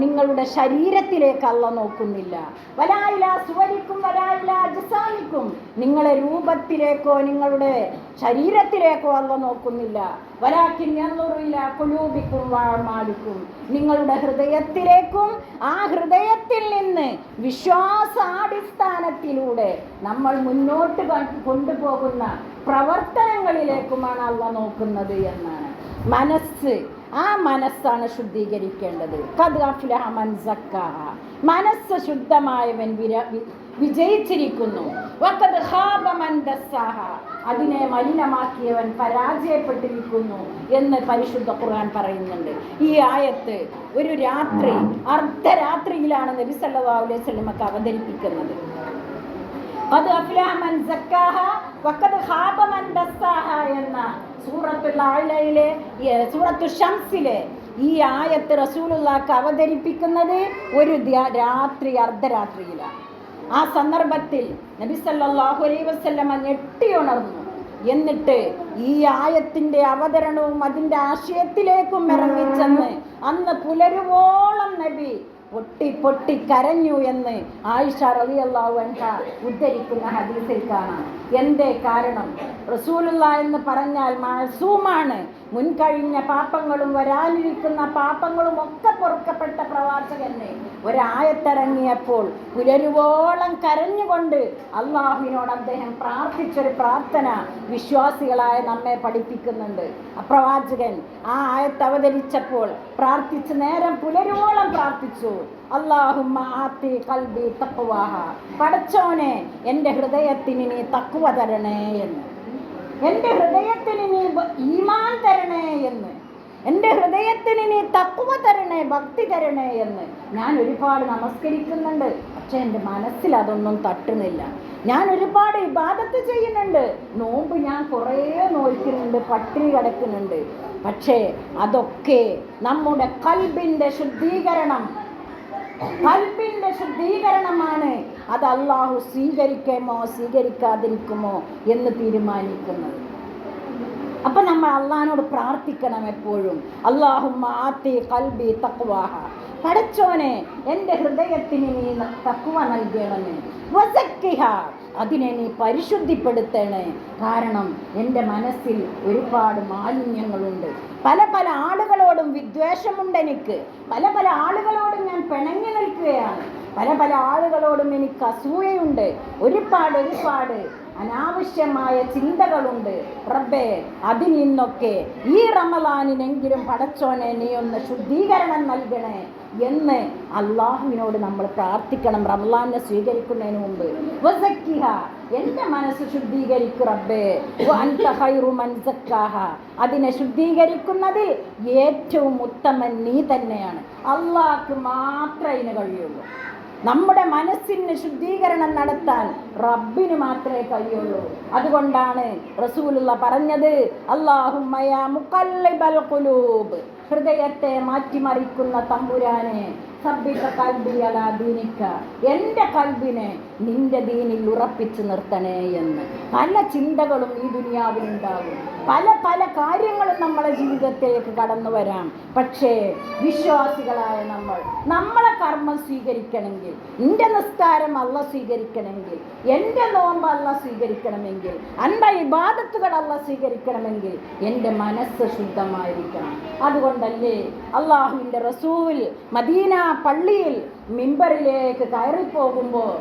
നിങ്ങളുടെ ശരീരത്തിലേക്ക് അള്ള നോക്കുന്നില്ല. വലാ ഇലാ സുവരിക്കും വലാ ഇലാ അജ്സാമിക്കും. നിങ്ങളെ രൂപത്തിലേക്കോ നിങ്ങളുടെ ശരീരത്തിലേക്കോ അള്ള നോക്കുന്നില്ല. വലാകിൻ യൻദുറു ഇലാ ഖുലൂബിക്കും വഅമാലിക്കും. നിങ്ങളുടെ ഹൃദയത്തിലേക്കും ആ ഹൃദയത്തിൽ നിന്ന് വിശ്വാസാടിസ്ഥാനത്തിലൂടെ നമ്മൾ മുന്നോട്ട് കൊണ്ടുപോകുന്ന പ്രവർത്തനങ്ങളിലേക്കുമാണ് അള്ള നോക്കുന്നത് എന്നാണ്. ആ മനസ്സാണ് ശുദ്ധീകരിക്കേണ്ടത്. ഖദ് അഫ്ലഹ മൻ സക്കാഹ. മനസ്സ് ശുദ്ധമായവൻ വിജയിച്ചിരിക്കുന്നു. വഖദ് ഖാബ മൻ ദസ്സാഹ. അതിനെ മലിനമാക്കിയവൻ പരാജയപ്പെട്ടിരിക്കുന്നു എന്ന് പരിശുദ്ധ ഖുർആൻ പറയുന്നുണ്ട്. ഈ ആയത്ത് ഒരു അർദ്ധരാത്രിയിലാണ് നബി സല്ലല്ലാഹു അലൈഹി വസല്ലമക്ക് അവതരിപ്പിക്കുന്നത്. ഖദ് അഫ്ലഹ മൻ സക്കാഹ വഖദ് ഖാബ മൻ ദസ്സാഹ എന്ന സൂറത്തുൽ അഅലയിലെ സൂറത്തു ശംസിലെ ഈ ആയത്ത് റസൂലുള്ളാഹിക്ക് അവതരിപ്പിക്കുന്നത് ഒരു അർദ്ധരാത്രിയിലാണ്. ആ സന്ദർഭത്തിൽ നബി സല്ലല്ലാഹു അലൈഹി വസല്ലമ ഞെട്ടിയുണർന്നു. എന്നിട്ട് ഈ ആയത്തിൻ്റെ അവതരണവും അതിൻ്റെ ആശയത്തിലേക്കും ഇറങ്ങിച്ചെന്ന് അന്ന് പുലരുവോളം നബി പൊട്ടി കരഞ്ഞു എന്ന് ആയിഷ റളിയല്ലാഹു അൻഹ ഉദ്ധരിക്കുന്ന ഹദീസിൽ കാണാം. എന്തേ കാരണം? റസൂലുള്ളാഹി എന്ന് പറഞ്ഞാൽ മഅസൂമാണ്. മുൻകഴിഞ്ഞ പാപങ്ങളും വരാനിരിക്കുന്ന പാപങ്ങളും ഒക്കെ പൊറുക്കപ്പെട്ട പ്രവാചകനെ ഒരായത്തിറങ്ങിയപ്പോൾ പുലരുവോളം കരഞ്ഞുകൊണ്ട് അള്ളാഹുവിനോട് അദ്ദേഹം പ്രാർത്ഥിച്ചൊരു പ്രാർത്ഥന വിശ്വാസികളായ നമ്മെ പഠിപ്പിക്കുന്നുണ്ട്. പ്രവാചകൻ ആ ആയത്ത് അവതരിച്ചപ്പോൾ പ്രാർത്ഥിച്ച് നേരം പുലരുവോളം പ്രാർത്ഥിച്ചു, അല്ലാഹുമ്മ ആതി ഖൽബി തഖ്വാഹ. പടച്ചോനെ, എൻ്റെ ഹൃദയത്തിന് നീ തഖ്വ തരണേ എന്ന്, എൻ്റെ ഹൃദയത്തിന് നീ ഈമാൻ തരണേ എന്ന്, എൻ്റെ ഹൃദയത്തിന് നീ തഖ്വ തരണേ, ഭക്തി തരണേ എന്ന്. ഞാൻ ഒരുപാട് നമസ്കരിക്കുന്നുണ്ട്, പക്ഷെ എൻ്റെ മനസ്സിൽ അതൊന്നും തട്ടുന്നില്ല. ഞാൻ ഒരുപാട് ഇബാദത്ത് ചെയ്യുന്നുണ്ട്, നോമ്പ് ഞാൻ കുറേ നോൽക്കുന്നുണ്ട്, പട്ടിണി കിടക്കുന്നുണ്ട്. പക്ഷേ അതൊക്കെ നമ്മുടെ ഖൽബിൻ്റെ ശുദ്ധീകരണമാണ്. അത് അള്ളാഹു സ്വീകരിക്കുമോ സ്വീകരിക്കാതിരിക്കുമോ എന്ന് തീരുമാനിക്കുന്നത്. അപ്പൊ നമ്മൾ അള്ളാഹിനോട് പ്രാർത്ഥിക്കണം എപ്പോഴും, അല്ലാഹുമ്മ ആതി ഖൽബി തഖ്വാഹ, പടച്ചോനെ എൻ്റെ ഹൃദയത്തിന് നീ തഖ്വ നൽകണമേ, വസക്കിഹ, അതിനെ നീ പരിശുദ്ധിപ്പെടുത്തണേ. കാരണം എൻ്റെ മനസ്സിൽ ഒരുപാട് മാലിന്യങ്ങളുണ്ട്. പല പല ആളുകളോടും വിദ്വേഷമുണ്ട് എനിക്ക്, പല പല ആളുകളോടും ഞാൻ പിണങ്ങി നിൽക്കുകയാണ്, പല പല ആളുകളോടും എനിക്ക് അസൂയയുണ്ട്, ഒരുപാട് അനാവശ്യമായ ചിന്തകളുണ്ട്. റബ്ബേ, അതിൽ നിന്നൊക്കെ ഈ റമളാനിനെങ്കിലും പടച്ചോനെ നീ ഒന്ന് ശുദ്ധീകരണം നൽകണേ എന്ന് അള്ളാഹുവിനോട് നമ്മൾ പ്രാർത്ഥിക്കണം റമളാനെ സ്വീകരിക്കുന്നതിന് മുമ്പ്. വസക്കിഹ, എൻ്റെ മനസ്സ് ശുദ്ധീകരിക്കു റബ്ബേ, വഅൻത ഖൈറു മൻ സക്കാഹ, അതിനെ ശുദ്ധീകരിക്കുന്നത് ഏറ്റവും ഉത്തമൻ നീ തന്നെയാണ്. അള്ളാഹ്ക്ക് മാത്രമേ ഇതിന് കഴിയുള്ളൂ. നമ്മുടെ മനസ്സിന് ശുദ്ധീകരണം നടത്താൻ റബ്ബിന് മാത്രമേ കഴിയുള്ളൂ. അതുകൊണ്ടാണ് റസൂലുള്ള പറഞ്ഞത്, അല്ലാഹുമ്മ യാ മുഖല്ലിബൽ ഖുലൂബ്, ഹൃദയത്തെ മാറ്റിമറിക്കുന്ന തമ്പുരാനെ, സബ്ബിത ഖൽബി അലാ ദീനിക, എൻ്റെ കൽബിനെ നിന്റെ ദീനിൽ ഉറപ്പിച്ചു നിർത്തണേ എന്ന്. പല ചിന്തകളും ഈ ദുനിയാവിലുണ്ടാകും, പല പല കാര്യങ്ങളും നമ്മളെ ജീവിതത്തിലേക്ക് കടന്നു വരാം. പക്ഷേ വിശ്വാസികളായ നമ്മളെ കർമ്മം സ്വീകരിക്കണമെങ്കിൽ, എൻ്റെ നിസ്കാരം അല്ല സ്വീകരിക്കണമെങ്കിൽ, എൻ്റെ നോമ്പ് അല്ല സ്വീകരിക്കണമെങ്കിൽ, എൻ്റെ ഇബാദത്തുകൾ അല്ല സ്വീകരിക്കണമെങ്കിൽ എൻ്റെ മനസ്സ് ശുദ്ധമായിരിക്കണം. അതുകൊണ്ടല്ലേ അള്ളാഹുവിൻ്റെ റസൂൽ മദീന പള്ളിയിൽ മിമ്പറിലേക്ക് കയറിപ്പോകുമ്പോൾ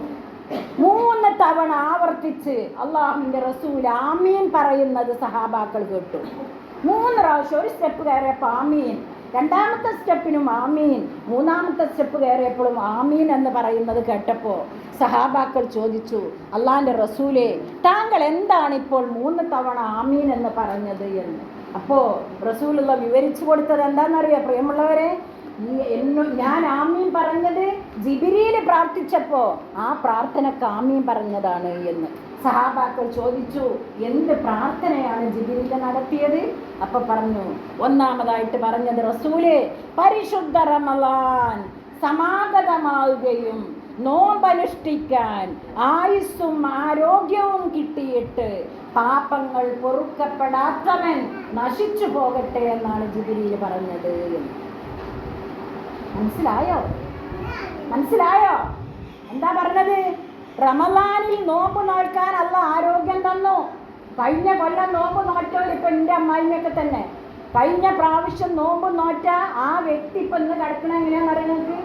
3 തവണ ആവർത്തിച്ച് അള്ളാഹുവിൻ്റെ റസൂൽ ആമീൻ പറയുന്നത് സഹാബാക്കൾ കേട്ടു. 3 പ്രാവശ്യം. ഒരു സ്റ്റെപ്പ് കയറിയപ്പോൾ ആമീൻ, രണ്ടാമത്തെ സ്റ്റെപ്പിനും ആമീൻ, മൂന്നാമത്തെ സ്റ്റെപ്പ് കയറിയപ്പോഴും ആമീൻ എന്ന് പറയുന്നത് കേട്ടപ്പോൾ സഹാബാക്കൾ ചോദിച്ചു, അള്ളാഹിൻ്റെ റസൂലേ, താങ്കൾ എന്താണ് ഇപ്പോൾ 3 തവണ ആമീൻ എന്ന് പറഞ്ഞത് എന്ന്. അപ്പോൾ റസൂലുള്ള വിവരിച്ചു കൊടുത്തത് എന്താണെന്നറിയാം പ്രിയമുള്ളവരെ? ഞാൻ ആമീൻ പറഞ്ഞത് ജിബ്രീൽ പ്രാർത്ഥിച്ചപ്പോൾ ആ പ്രാർത്ഥനക്ക് ആമീൻ പറഞ്ഞതാണ് എന്ന്. സഹാബാക്കൾ ചോദിച്ചു, എന്ത് പ്രാർത്ഥനയാണ് ജിബ്രീൽ നടത്തിയത്? അപ്പൊ പറഞ്ഞു, ഒന്നാമതായിട്ട് പറഞ്ഞത്, റസൂലേ, പരിശുദ്ധ റമളാൻ സമാഗതമാവുകയും നോമ്പനുഷ്ഠിക്കാൻ ആയുസ്സും ആരോഗ്യവും കിട്ടിയിട്ട് പാപങ്ങൾ പൊറുക്കപ്പെടാത്തവൻ നശിച്ചു പോകട്ടെ എന്നാണ് ജിബ്രീൽ പറഞ്ഞത് എന്ന്. മനസ്സിലായോ? എന്താ പറഞ്ഞത്? റമളാനിൽ നോമ്പ് നോക്കാൻ അല്ല ആരോഗ്യം തന്നു. കഴിഞ്ഞ കൊല്ലം നോമ്പ് നോറ്റോൽ ഇപ്പൊ എൻ്റെ അമ്മായിയൊക്കെ തന്നെ കഴിഞ്ഞ പ്രാവശ്യം നോമ്പ് നോറ്റ ആ വ്യക്തി ഇപ്പൊ ഇന്ന് കിടക്കണ എങ്ങനെയാന്ന് പറയുന്നത്?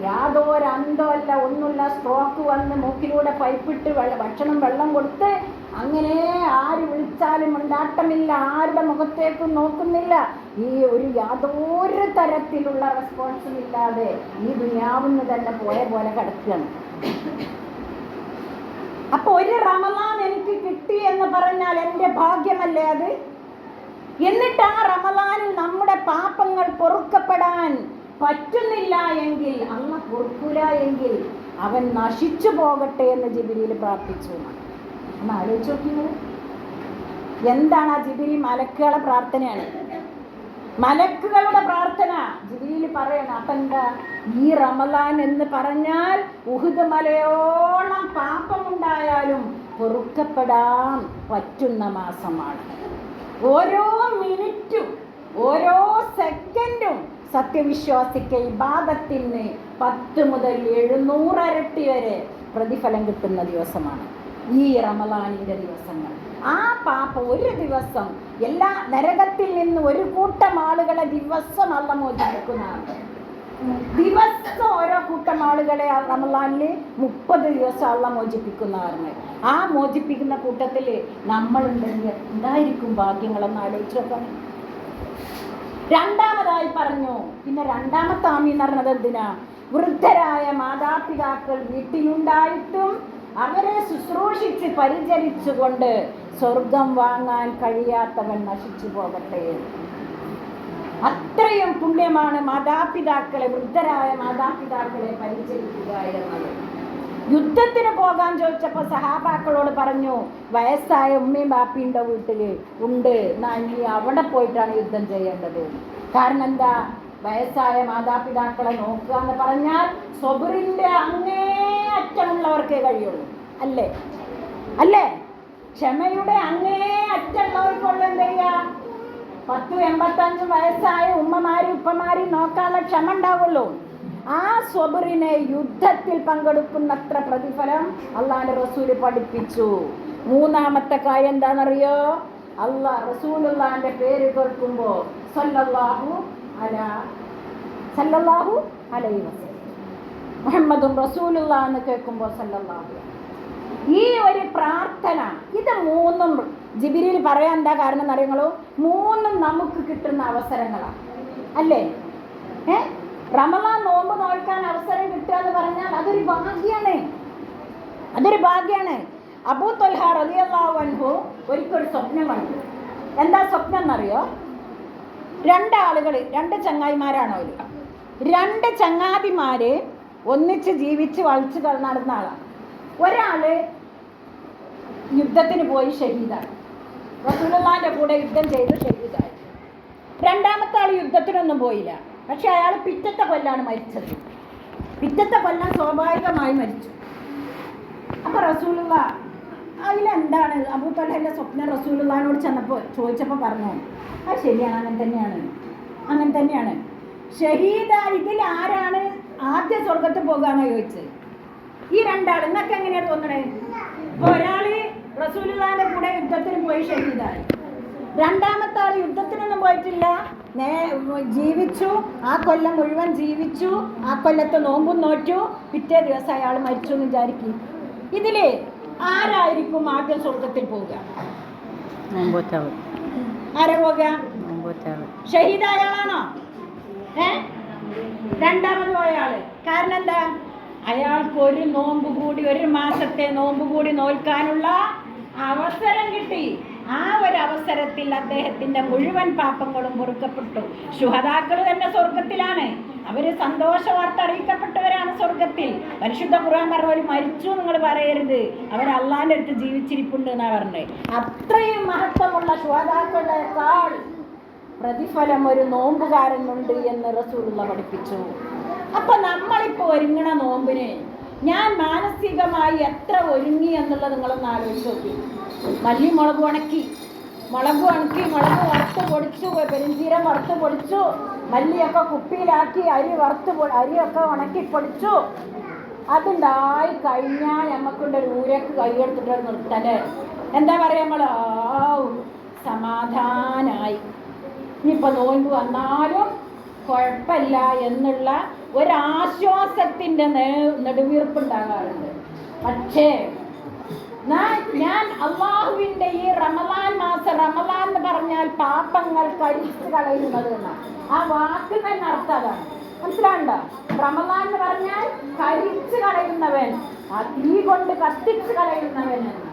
യാതൊരു അന്തമല്ല, ഒന്നുമില്ല. സ്ട്രോക്ക് വന്ന് മൂക്കിലൂടെ പൈപ്പിട്ട് ഭക്ഷണം വെള്ളം കൊടുത്ത് അങ്ങനെ ആര് വിളിച്ചാലും ഉണ്ടാട്ടമില്ല, ആരുടെ മുഖത്തേക്കും നോക്കുന്നില്ല. ഈ ഒരു യാതൊരു തരത്തിലുള്ള റെസ്പോൺസും ഇല്ലാതെ ഈ ദുനിയാവിന്ന് തന്നെ പോയ പോലെ കിടക്കുകയാണ്. അപ്പൊ ഒരു റമളാൻ എനിക്ക് കിട്ടി എന്ന് പറഞ്ഞാൽ എൻ്റെ ഭാഗ്യമല്ലേ അത്? എന്നിട്ട് ആ റമളാനിൽ നമ്മുടെ പാപങ്ങൾ പൊറുക്കപ്പെടാൻ പറ്റുന്നില്ല എങ്കിൽ, അള്ളാഹ് പൊറുക്കൂല എങ്കിൽ അവൻ നശിച്ചു പോകട്ടെ എന്ന് ജിബ്രീൽ പ്രാർത്ഥിച്ചു. ഒന്ന് ആലോചിച്ച് നോക്കിയത് എന്താണ്? ആ ജിബ്രീൽ മലക്കുകളുടെ പ്രാർത്ഥനയാണ്, മലക്കുകളുടെ പ്രാർത്ഥന. ജിബ്രീൽ പറയണം. അപ്പൊ എന്താ? ഈ റമളാൻ എന്ന് പറഞ്ഞാൽ ഉഹുദ് മലയോളം പാപമുണ്ടായാലും പൊറുക്കപ്പെടാൻ പറ്റുന്ന മാസമാണ്. ഓരോ മിനിറ്റും ഓരോ സെക്കൻഡും സത്യവിശ്വാസിക്ക് ഇബാദത്തിന് 10 മുതൽ 700 ഇരട്ടി വരെ പ്രതിഫലം കിട്ടുന്ന ദിവസമാണ് ഈ റമളാനിന്റെ ദിവസങ്ങൾ. ആ പാപം ഒരു ദിവസം എല്ലാ നരകത്തിൽ നിന്ന് ഒരു കൂട്ടം ആളുകളെ ദിവസം അല്ല മോചിപ്പിക്കുന്നതാണ്. ദിവസം ഓരോ കൂട്ടം ആളുകളെ റമളാനിൽ 30 ദിവസം അല്ല മോചിപ്പിക്കുന്നതാണ്. ആ മോചിപ്പിക്കുന്ന കൂട്ടത്തിൽ നമ്മളുണ്ടെങ്കിൽ എന്തായിരിക്കും ഭാഗ്യങ്ങളെന്ന് ആലോചിച്ച് നോക്കാം. രണ്ടാമതായി പറഞ്ഞു, പിന്നെ രണ്ടാമത്തെ ആമീൻ എന്ന് പറഞ്ഞത് എന്തിനാ? വൃദ്ധരായ മാതാപിതാക്കൾ വീട്ടിലുണ്ടായിട്ടും അവരെ ശുശ്രൂഷിച്ച് പരിചരിച്ചുകൊണ്ട് സ്വർഗം വാങ്ങാൻ കഴിയാത്തവൻ നശിച്ചു പോകട്ടെ. അത്രയും പുണ്യമാണ് മാതാപിതാക്കളെ, വൃദ്ധരായ മാതാപിതാക്കളെ പരിചരിക്കുക എന്നത്. യുദ്ധത്തിന് പോകാൻ ചോദിച്ചപ്പോൾ സഹാബാക്കളോട് പറഞ്ഞു, വയസ്സായ ഉമ്മയും ബാപ്പിയുടെ വീട്ടിൽ ഉണ്ട്, നീ അവിടെ പോയിട്ടാണ് യുദ്ധം ചെയ്യേണ്ടത്. കാരണം എന്താ? വയസ്സായ മാതാപിതാക്കളെ നോക്കുക എന്ന് പറഞ്ഞാൽ സ്വബറിന്റെ അങ്ങേ അറ്റമുള്ളവർക്കേ കഴിയുള്ളൂ. അല്ലേ? ക്ഷമയുടെ അങ്ങേ അറ്റമുള്ളവർക്കുള്ള എന്താ ചെയ്യുക? 10-85 വയസ്സായ ഉമ്മമാരും ഉപ്പമാരും നോക്കാനുള്ള ക്ഷമ ഉണ്ടാവുള്ളൂ. ആ സ്വബറിനെ യുദ്ധത്തിൽ പങ്കെടുക്കുന്നത്ര പ്രതിഫലം അള്ളാഹുവിന്റെ റസൂല് പഠിപ്പിച്ചു. മൂന്നാമത്തെ കാര്യം എന്താണെന്നറിയോ? റസൂലുള്ളാഹിന്റെ പേര് കേൾക്കുമ്പോ സല്ലല്ലാഹു അലൈഹി വസല്ലം, മുഹമ്മദും റസൂലുള്ളാഹി എന്ന് കേൾക്കുമ്പോൾ സല്ലല്ലാഹു. ഈ ഒരു പ്രാർത്ഥന, ഇത് മൂന്നും ജിബ്രീൽ പറയാൻ എന്താ കാരണം എന്നറിയങ്ങളോ? മൂന്നും നമുക്ക് കിട്ടുന്ന അവസരങ്ങളാണ്, അല്ലേ? റമളാൻ നോമ്പ് നോക്കാൻ അവസരം കിട്ടുക എന്ന് പറഞ്ഞാൽ അതൊരു ഭാഗ്യാണ്. അബൂ ത്വൽഹ റളിയല്ലാഹു അൻഹു ഒരിക്കൽ സ്വപ്നം കണ്ടു. എന്താ സ്വപ്നം എന്നറിയോ? 2 ആളുകൾ, 2 ചങ്ങായിമാരാണ് അവർ. 2 ചങ്ങാതിമാര് ഒന്നിച്ച് ജീവിച്ച് വളിച്ച് നടന്ന ആളാണ്. ഒരാള് യുദ്ധത്തിന് പോയി ഷഹീദായി, റസൂലുള്ളാഹിന്റെ കൂടെ യുദ്ധം ചെയ്ത് ഷഹീദായി. രണ്ടാമത്തെ ആൾ യുദ്ധത്തിനൊന്നും പോയില്ല, പക്ഷെ അയാൾ പിറ്റത്തെ കൊല്ലാണ് മരിച്ചത്. പിറ്റത്തെ കൊല്ലം സ്വാഭാവികമായി മരിച്ചു. അപ്പൊ റസൂലുള്ളാഹി അതിലെന്താണ് അബൂ ത്വൽഹയുടെ സ്വപ്നം റസൂലുള്ളാഹിനോട് ചോദിച്ചപ്പോൾ പറഞ്ഞു, അത് ശരിയാണ്, അങ്ങനെ തന്നെയാണ്. ഷഹീദ് ഇതിൽ ആരാണ് ആദ്യ സ്വർഗത്ത് പോകാന്ന് ചോദിച്ചത്. ഈ 2 ആൾ നിങ്ങൾക്ക് എങ്ങനെയാ തോന്നണേ? ഒരാള് റസൂലുള്ളാഹിന്റെ കൂടെ യുദ്ധത്തിന് പോയി ഷഹീദായി, രണ്ടാമത്തെ ആൾ യുദ്ധത്തിനൊന്നും പോയിട്ടില്ല, ജീവിച്ചു, ആ കൊല്ലം മുഴുവൻ ജീവിച്ചു, ആ കൊല്ലത്തെ നോമ്പും നോറ്റു, പിറ്റേ ദിവസം അയാൾ മരിച്ചു എന്ന് വിചാരിക്കും. ഇതില് ആരായിരിക്കും ആദ്യം സ്വർഗത്തിൽ പോവുക? ആരാ പോവുക? ഷഹീദായ ആളാണോ? രണ്ടാമത് പോയ ആള്. കാരണം എന്താ? അയാൾക്ക് ഒരു മാസത്തെ നോമ്പ് കൂടി നോൽക്കാനുള്ള അവസരം കിട്ടി. ആ ഒരു അവസരത്തിൽ അദ്ദേഹത്തിന്റെ മുഴുവൻ പാപങ്ങളും പൊറുക്കപ്പെട്ടു. ശുഹദാക്കൾ തന്നെ സ്വർഗത്തിലാണ്. അവര് സന്തോഷ വാർത്ത അറിയിക്കപ്പെട്ടവരാണ് സ്വർഗത്തിൽ. പരിശുദ്ധ ഖുർആൻ പറഞ്ഞവര് മരിച്ചു നിങ്ങൾ പറയരുത്, അവർ അള്ളാന്റെ അടുത്ത് ജീവിച്ചിരിപ്പുണ്ട് എന്നാ പറഞ്ഞത്. അത്രയും മഹത്വമുള്ള ശുഹദാക്കളേക്കാൾ പ്രതിഫലം ഒരു നോമ്പുകാരനുണ്ട് എന്ന് റസൂലുള്ളാഹി പഠിപ്പിച്ചു. അപ്പൊ നമ്മളിപ്പോ ഒരുങ്ങണ നോമ്പിന് ഞാൻ മാനസികമായി എത്ര ഒരുങ്ങി എന്നുള്ളത് നിങ്ങളൊന്ന് ആലോചിച്ച് നോക്കി. മുളക് ഉണക്കി വറുത്ത് പൊടിച്ചു, പെരുംജീരം വറുത്ത് പൊടിച്ചു, മല്ലിയൊക്കെ കുപ്പിയിലാക്കി, അരിയൊക്കെ ഉണക്കി പൊടിച്ചു. അതുണ്ടായി കഴിഞ്ഞാൽ നമുക്കുണ്ട് ഒരു ഊരക്ക് കൈയെടുത്തിട്ട് നിർത്തല്. എന്താ പറയാ? നമ്മൾ സമാധാനായി, ഇനിയിപ്പോൾ നോമ്പ് വന്നാലും കുഴപ്പമില്ല എന്നുള്ള ഒരാശ്വാസത്തിൻ്റെ നെടുവീർപ്പുണ്ടാകാറുണ്ട്. പക്ഷേ ഞാൻ അള്ളാഹുവിൻ്റെ ഈ റമളാൻ എന്ന് പറഞ്ഞാൽ പാപങ്ങൾ കരിച്ചു കളയുന്നത് എന്നാണ്. ആ വാക്ക് തന്നെ അർത്ഥം അതാണ്. മനസ്സിലാണ്ടോ? റമളാൻ എന്ന് പറഞ്ഞാൽ കരിച്ചു കളയുന്നവൻ, ആ തീ കൊണ്ട് കത്തിച്ചു കളയുന്നവൻ എന്ന്.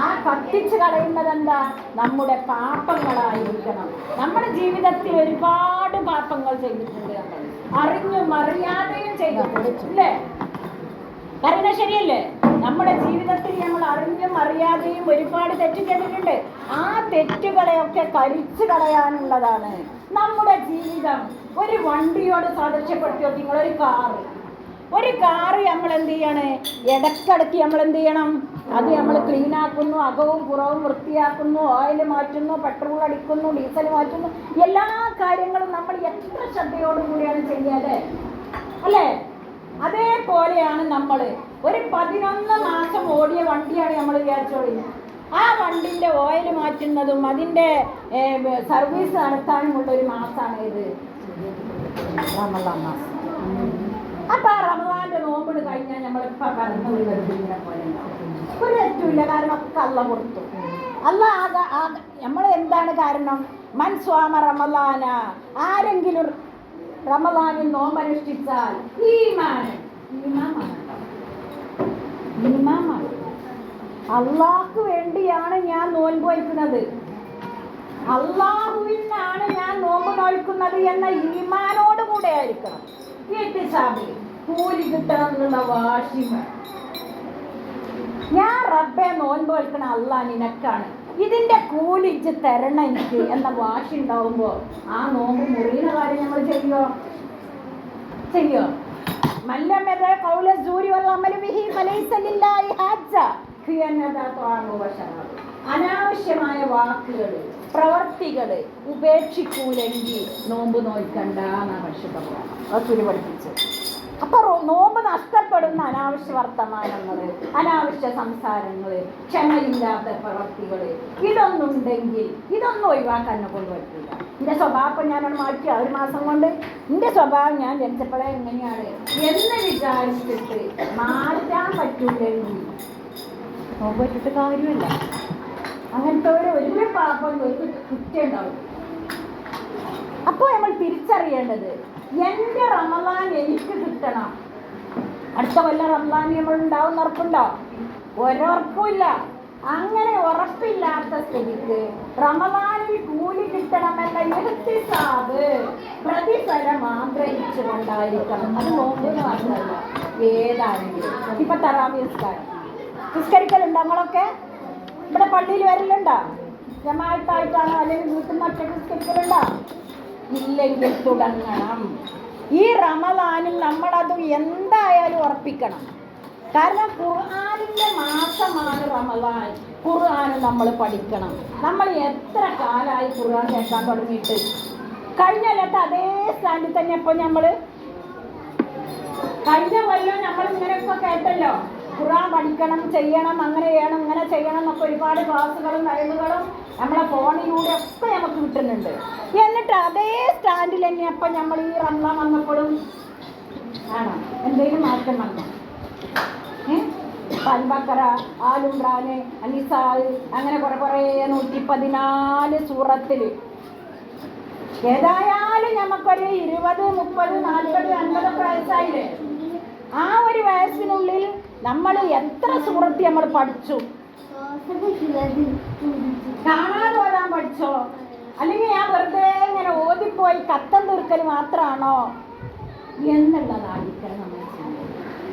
ആ കത്തിച്ചു കളയുന്നത് എന്താ? നമ്മുടെ പാപങ്ങളായിരിക്കണം. നമ്മുടെ ജീവിതത്തിൽ ഒരുപാട് പാപങ്ങൾ ചെയ്തിട്ടുണ്ട്, നമ്മൾ അറിഞ്ഞും അറിയാതെയും ചെയ്തിട്ടുണ്ട്, അല്ലേ? കാരണം ശരിയല്ലേ? നമ്മുടെ ജീവിതത്തിൽ നമ്മൾ അറിഞ്ഞും അറിയാതെയും ഒരുപാട് തെറ്റ് ചെയ്തിട്ടുണ്ട്. ആ തെറ്റുകളെയൊക്കെ കരിച്ചു കളയാനുള്ളതാണ് നമ്മുടെ ജീവിതം. ഒരു വണ്ടിയോട് സാദൃശ്യപ്പെടുത്തിയോ? ഒരു കാറ് നമ്മൾ എന്ത് ചെയ്യാണ്? ഇടയ്ക്കിടയ്ക്ക് നമ്മൾ എന്ത് ചെയ്യണം? അത് നമ്മൾ ക്ലീൻ ആക്കുന്നു, അകവും പുറവും വൃത്തിയാക്കുന്നു, ഓയിൽ മാറ്റുന്നു, പെട്രോൾ അടിക്കുന്നു, ഡീസൽ മാറ്റുന്നു, എല്ലാ കാര്യങ്ങളും നമ്മൾ എത്ര ശ്രദ്ധയോടുകൂടിയാണ് ചെയ്യാതെ, അല്ലേ? അതേപോലെയാണ് നമ്മൾ ഒരു 11 മാസം ഓടിയ വണ്ടിയാണ് നമ്മൾ വിചാരിച്ചോളി. ആ വണ്ടിൻ്റെ ഓയിൽ മാറ്റുന്നതും അതിൻ്റെ സർവീസ് നടത്താനുമുള്ള ഒരു മാസമാണ് ഇത് റമളാൻ മാസം. അപ്പൊ ആ റമളാന്റെ നോമ്പിന് കഴിഞ്ഞാൽ നമ്മളിപ്പോ കടന്നു വരുന്നതിനെ പോലെ ഒരു തെറ്റുമില്ല. കാരണം ഒക്കെ അള്ള കൊടുത്തു. നമ്മൾ എന്താണ് കാരണം? മൻ സ്വാമ റമളാന, ആരെങ്കിലും റമളാനിൽ നോമ്പനുഷ്ഠിച്ചാൽ ഈമാമാണ്. അള്ളാഹ്ക്ക് വേണ്ടിയാണ് ഞാൻ നോമ്പ് വയ്ക്കുന്നത്, അള്ളാഹുവിനാണ് ഞാൻ നോമ്പ് നോക്കുന്നത് എന്ന ഈമാനോട് കൂടെ ആയിരിക്കണം. കൂലി കിട്ടണം എന്നുള്ള വാശി. ഞാൻ റബ്ബെ നോൻപ് വയ്ക്കണ അള്ളാ നിനക്കാണ്, ഇതിന്റെ കൂലി ഇജ്ജ് തരണം എനിക്ക് എന്ന വാശി ഉണ്ടാവുമ്പോ ആ നോമ്പ് മുറിയുന്ന കാര്യം നമ്മൾ ചെയ്യോ? അനാവശ്യമായ വാക്കുകൾ പ്രവർത്തികൾ ഉപേക്ഷിക്കൂലെങ്കിൽ നോമ്പ് നോൽക്കണ്ട എന്നാണ് പരിശുദ്ധ ഖുർആൻ റസൂൽ പഠിപ്പിച്ചത്. അപ്പൊ നോമ്പ് നഷ്ടപ്പെടുന്ന അനാവശ്യ വർത്തമാനങ്ങൾ, അനാവശ്യ സംസാരങ്ങൾ, ക്ഷമയില്ലാത്ത പ്രവർത്തികൾ, ഇതൊന്നുണ്ടെങ്കിൽ ഇതൊന്നും ഒഴിവാക്കാൻ എന്നെ കൊണ്ട് പറ്റില്ല. എൻ്റെ സ്വഭാവം ഞാനോട് മാറ്റിയ 1 മാസം കൊണ്ട് എൻ്റെ സ്വഭാവം ഞാൻ ജനിച്ചപ്പോഴേ എങ്ങനെയാണ് എന്ന് വിചാരിച്ചിട്ട് മാറ്റാൻ പറ്റില്ലെങ്കിൽ നോമ്പ് പറ്റിയിട്ട് കാര്യമില്ല. അങ്ങനത്തെ ഒരു പാപം ഒരു കുറ്റം ഉണ്ടാവും. അപ്പോൾ നമ്മൾ തിരിച്ചറിയേണ്ടത് എൻ്റെ റമളാൻ എനിക്ക് കിട്ടണം. അടുത്ത കൊല്ലം റമളാൻ നമ്മൾ ഉണ്ടാവും ഉറപ്പുണ്ടോ? ഒരുറപ്പുമില്ല. അങ്ങനെ ഉറപ്പില്ലാത്ത സ്ഥിതിക്ക് റമളാനിൽ കൂലി കിട്ടണമെന്ന ഇഹ്തിസാബ് പ്രതിഫലം ആഗ്രഹിച്ചുകൊണ്ടായിരിക്കണം. അത് നോമ്പെന്ന് മാത്രമല്ല, ഏതാണെങ്കിലും. ഇപ്പൊ തറാവി നിസ്കരിക്കലുണ്ടോ? നമ്മളൊക്കെ ഇവിടെ പള്ളിയിൽ വരലുണ്ടോ? ജമാഅത്തായിട്ടാണോ അല്ലെങ്കിൽ വീട്ടിൽ നിന്ന് ഒറ്റ നിസ്കരിക്കലുണ്ടോ? ഇല്ലെങ്കിൽ തുടങ്ങണം. ഈ റമളാനിൽ നമ്മളത് എന്തായാലും ഉറപ്പിക്കണം. കാരണം ഖുർആനിൻ്റെ മാസമാണ് റമളാൻ. ഖുർആൻ നമ്മൾ പഠിക്കണം. നമ്മൾ എത്ര കാലമായി ഖുർആൻ കേൾക്കാൻ തുടങ്ങിയിട്ട്? കഴിഞ്ഞ കൊല്ലത്തെ അതേ സ്റ്റാൻഡിൽ തന്നെ ഇപ്പോൾ നമ്മൾ കഴിഞ്ഞ കൊല്ലം നമ്മൾ ഇങ്ങനെയൊക്കെ കേട്ടല്ലോ, ഖുർആൻ പഠിക്കണം, ചെയ്യണം, അങ്ങനെ ചെയ്യണം, ഇങ്ങനെ ചെയ്യണം എന്നൊക്കെ ഒരുപാട് ക്ലാസ്സുകളും കഴിവുകളും നമ്മളെ ഫോണിലൂടെ ഒക്കെ നമുക്ക് കിട്ടുന്നുണ്ട്. എന്നിട്ട് അതേ സ്റ്റാൻഡിൽ തന്നെ അപ്പം നമ്മൾ ഈ റമളാൻ വന്നപ്പോഴും ആണോ എന്തെങ്കിലും മാറ്റം വന്നോ? അൽബക്കറ, ആലുംറാന്, അനിസാ, അങ്ങനെ കുറേ 114 സൂറത്തിൽ ഏതായാലും നമുക്കൊരു 20, 30, 40, 50 വയസ്സായില്ലേ? ആ ഒരു വയസ്സിനുള്ളിൽ നമ്മൾ എത്ര സൂറത്ത് നമ്മൾ പഠിച്ചു? കാണാതെ ഓടാൻ പഠിച്ചോ? അല്ലെങ്കിൽ ഞാൻ വെറുതെ ഇങ്ങനെ ഓതിപ്പോയി കത്തം തീർക്കൽ മാത്രമാണോ എന്നുള്ളതായിരിക്കണം നമ്മൾ.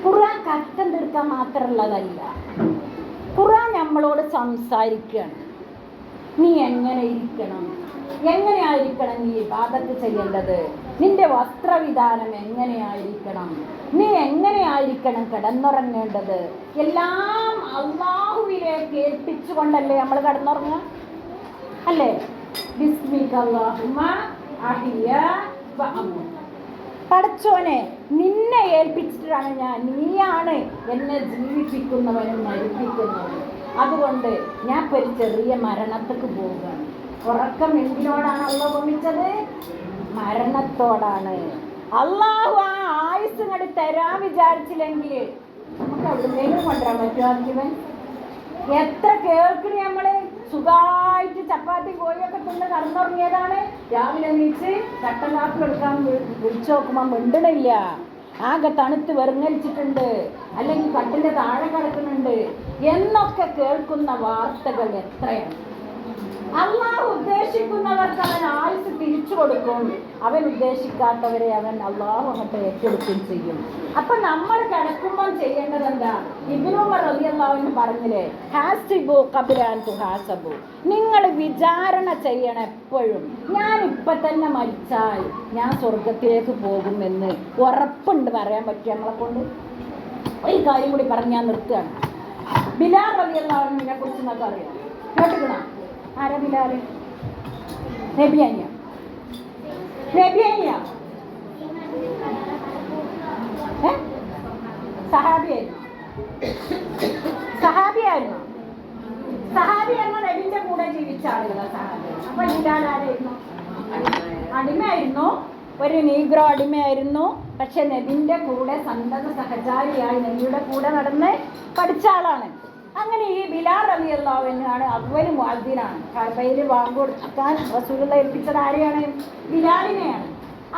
ഖുർആൻ കത്തം തീർക്കാൻ മാത്രമുള്ളതല്ല. ഖുർആൻ നമ്മളോട് സംസാരിക്കുകയാണ്. നീ എങ്ങനെ ഇരിക്കണം, എങ്ങനെയായിരിക്കണം നീ ഇബാദത്ത് ചെയ്യേണ്ടത്, നിന്റെ വസ്ത്രവിധാനം എങ്ങനെയായിരിക്കണം, നീ എങ്ങനെയായിരിക്കണം കിടന്നുറങ്ങേണ്ടത്, എല്ലാം അല്ലാഹുവിലേക്ക് ഏൽപ്പിച്ചുകൊണ്ടല്ലേ നമ്മൾ കിടന്നുറങ്ങുക? അല്ലേ? ബിസ്മിക അല്ലാഹുമ്മ അഹിയ വ അമൂത്ത്. പടച്ചോനെ, നിന്നെ ഏൽപ്പിച്ചിട്ടാണ് ഞാൻ, നീയാണ് എന്നെ ജീവിപ്പിക്കുന്നവനും മരിപ്പിക്കുന്നവനും. അതുകൊണ്ട് ഞാൻ ഇപ്പോൾ ഒരു ചെറിയ മരണത്തേക്ക് പോവുകയാണ്. ഉറക്കം എന്തിനോടാണ് അള്ളാഹു ഉപമിച്ചത്? മരണത്തോടാണ്. അള്ളാഹു ആ ആയുസ് ഇങ്ങോട്ട് തരാൻ വിചാരിച്ചില്ലെങ്കിൽ നമുക്ക് എവിടെയെങ്കിലും കൊണ്ടുവരാൻ പറ്റുമോ? ജീവൻ എത്ര കേൾക്കണി നമ്മൾ സുഖമായിട്ട് ചപ്പാത്തി കോഴിയൊക്കെ തിന്ന് കടന്നുറങ്ങിയതാണ്. രാവിലെ എണീച്ച് കട്ടൻ കാപ്പി എടുക്കാൻ വിളിച്ചു നോക്കുമ്പോൾ മിണ്ടണില്ല. ആകെ തണുത്ത് വെറുങ്ങലിച്ചിട്ടുണ്ട്, അല്ലെങ്കിൽ കട്ടിൻ്റെ താഴെ കിടക്കുന്നുണ്ട് എന്നൊക്കെ കേൾക്കുന്ന വാർത്തകൾ എത്രയാണ്. അള്ളാഹു ഉദ്ദേശിക്കുന്നവർക്ക് അവൻ ആയുസ് തിരിച്ചു കൊടുക്കും. അവൻ ഉദ്ദേശിക്കാത്തവരെ അവൻ അള്ളാഹു അങ്ങോട്ട് ഏറ്റെടുക്കുകയും ചെയ്യും. അപ്പൊ നമ്മൾ കിടക്കുമ്പോൾ ചെയ്യേണ്ടത് എന്താ? ഇബ്നു ഉമർ റളിയല്ലാഹു അൻഹു പറഞ്ഞില്ലേ, ഹാസിബു ഖബ്ല അൻ തുഹാസബു. നിങ്ങൾ വിചാരണ ചെയ്യണം എപ്പോഴും. ഞാൻ ഇപ്പം തന്നെ മരിച്ചാൽ ഞാൻ സ്വർഗത്തിലേക്ക് പോകുമെന്ന് ഉറപ്പുണ്ട്. പറയാൻ പറ്റും നമ്മളെ കൊണ്ട്? ഒരു കാര്യം കൂടി പറഞ്ഞ് ഞാൻ നിർത്തുകയാണ്. ബിലാൽ റളിയല്ലാഹു അൻഹുവിനെ കുറിച്ച് നിങ്ങൾക്ക് അറിയാം, കേട്ടിക്കണോ? ആരാ ബിലാല്? നബിയാനിയ. സഹാബിയായിരുന്നു. സഹാബി എന്ന നബിന്റെ കൂടെ ജീവിച്ച ആളുകളാണ് സഹാബി. അപ്പൊ ബിലാൽ ആരായിരുന്നു? അടിമയായിരുന്നു. ഒരു നീഗ്രോ അടിമയായിരുന്നു. പക്ഷെ നബിന്റെ കൂടെ സന്തത സഹചാരിയായി നബിയുടെ കൂടെ നടന്ന് പഠിച്ച ആളാണ്. അങ്ങനെ ഈ ബിലാൽ റളിയല്ലാഹു അൻഹു അവ്വൽ മുഅദ്ദിനാണ്. കഅബയിൽ ബാങ്ക് കൊടുക്കാൻ റസൂലുള്ളാഹി ഏൽപ്പിച്ചത് ആരെയാണ്? ബിലാലിനെയാണ്.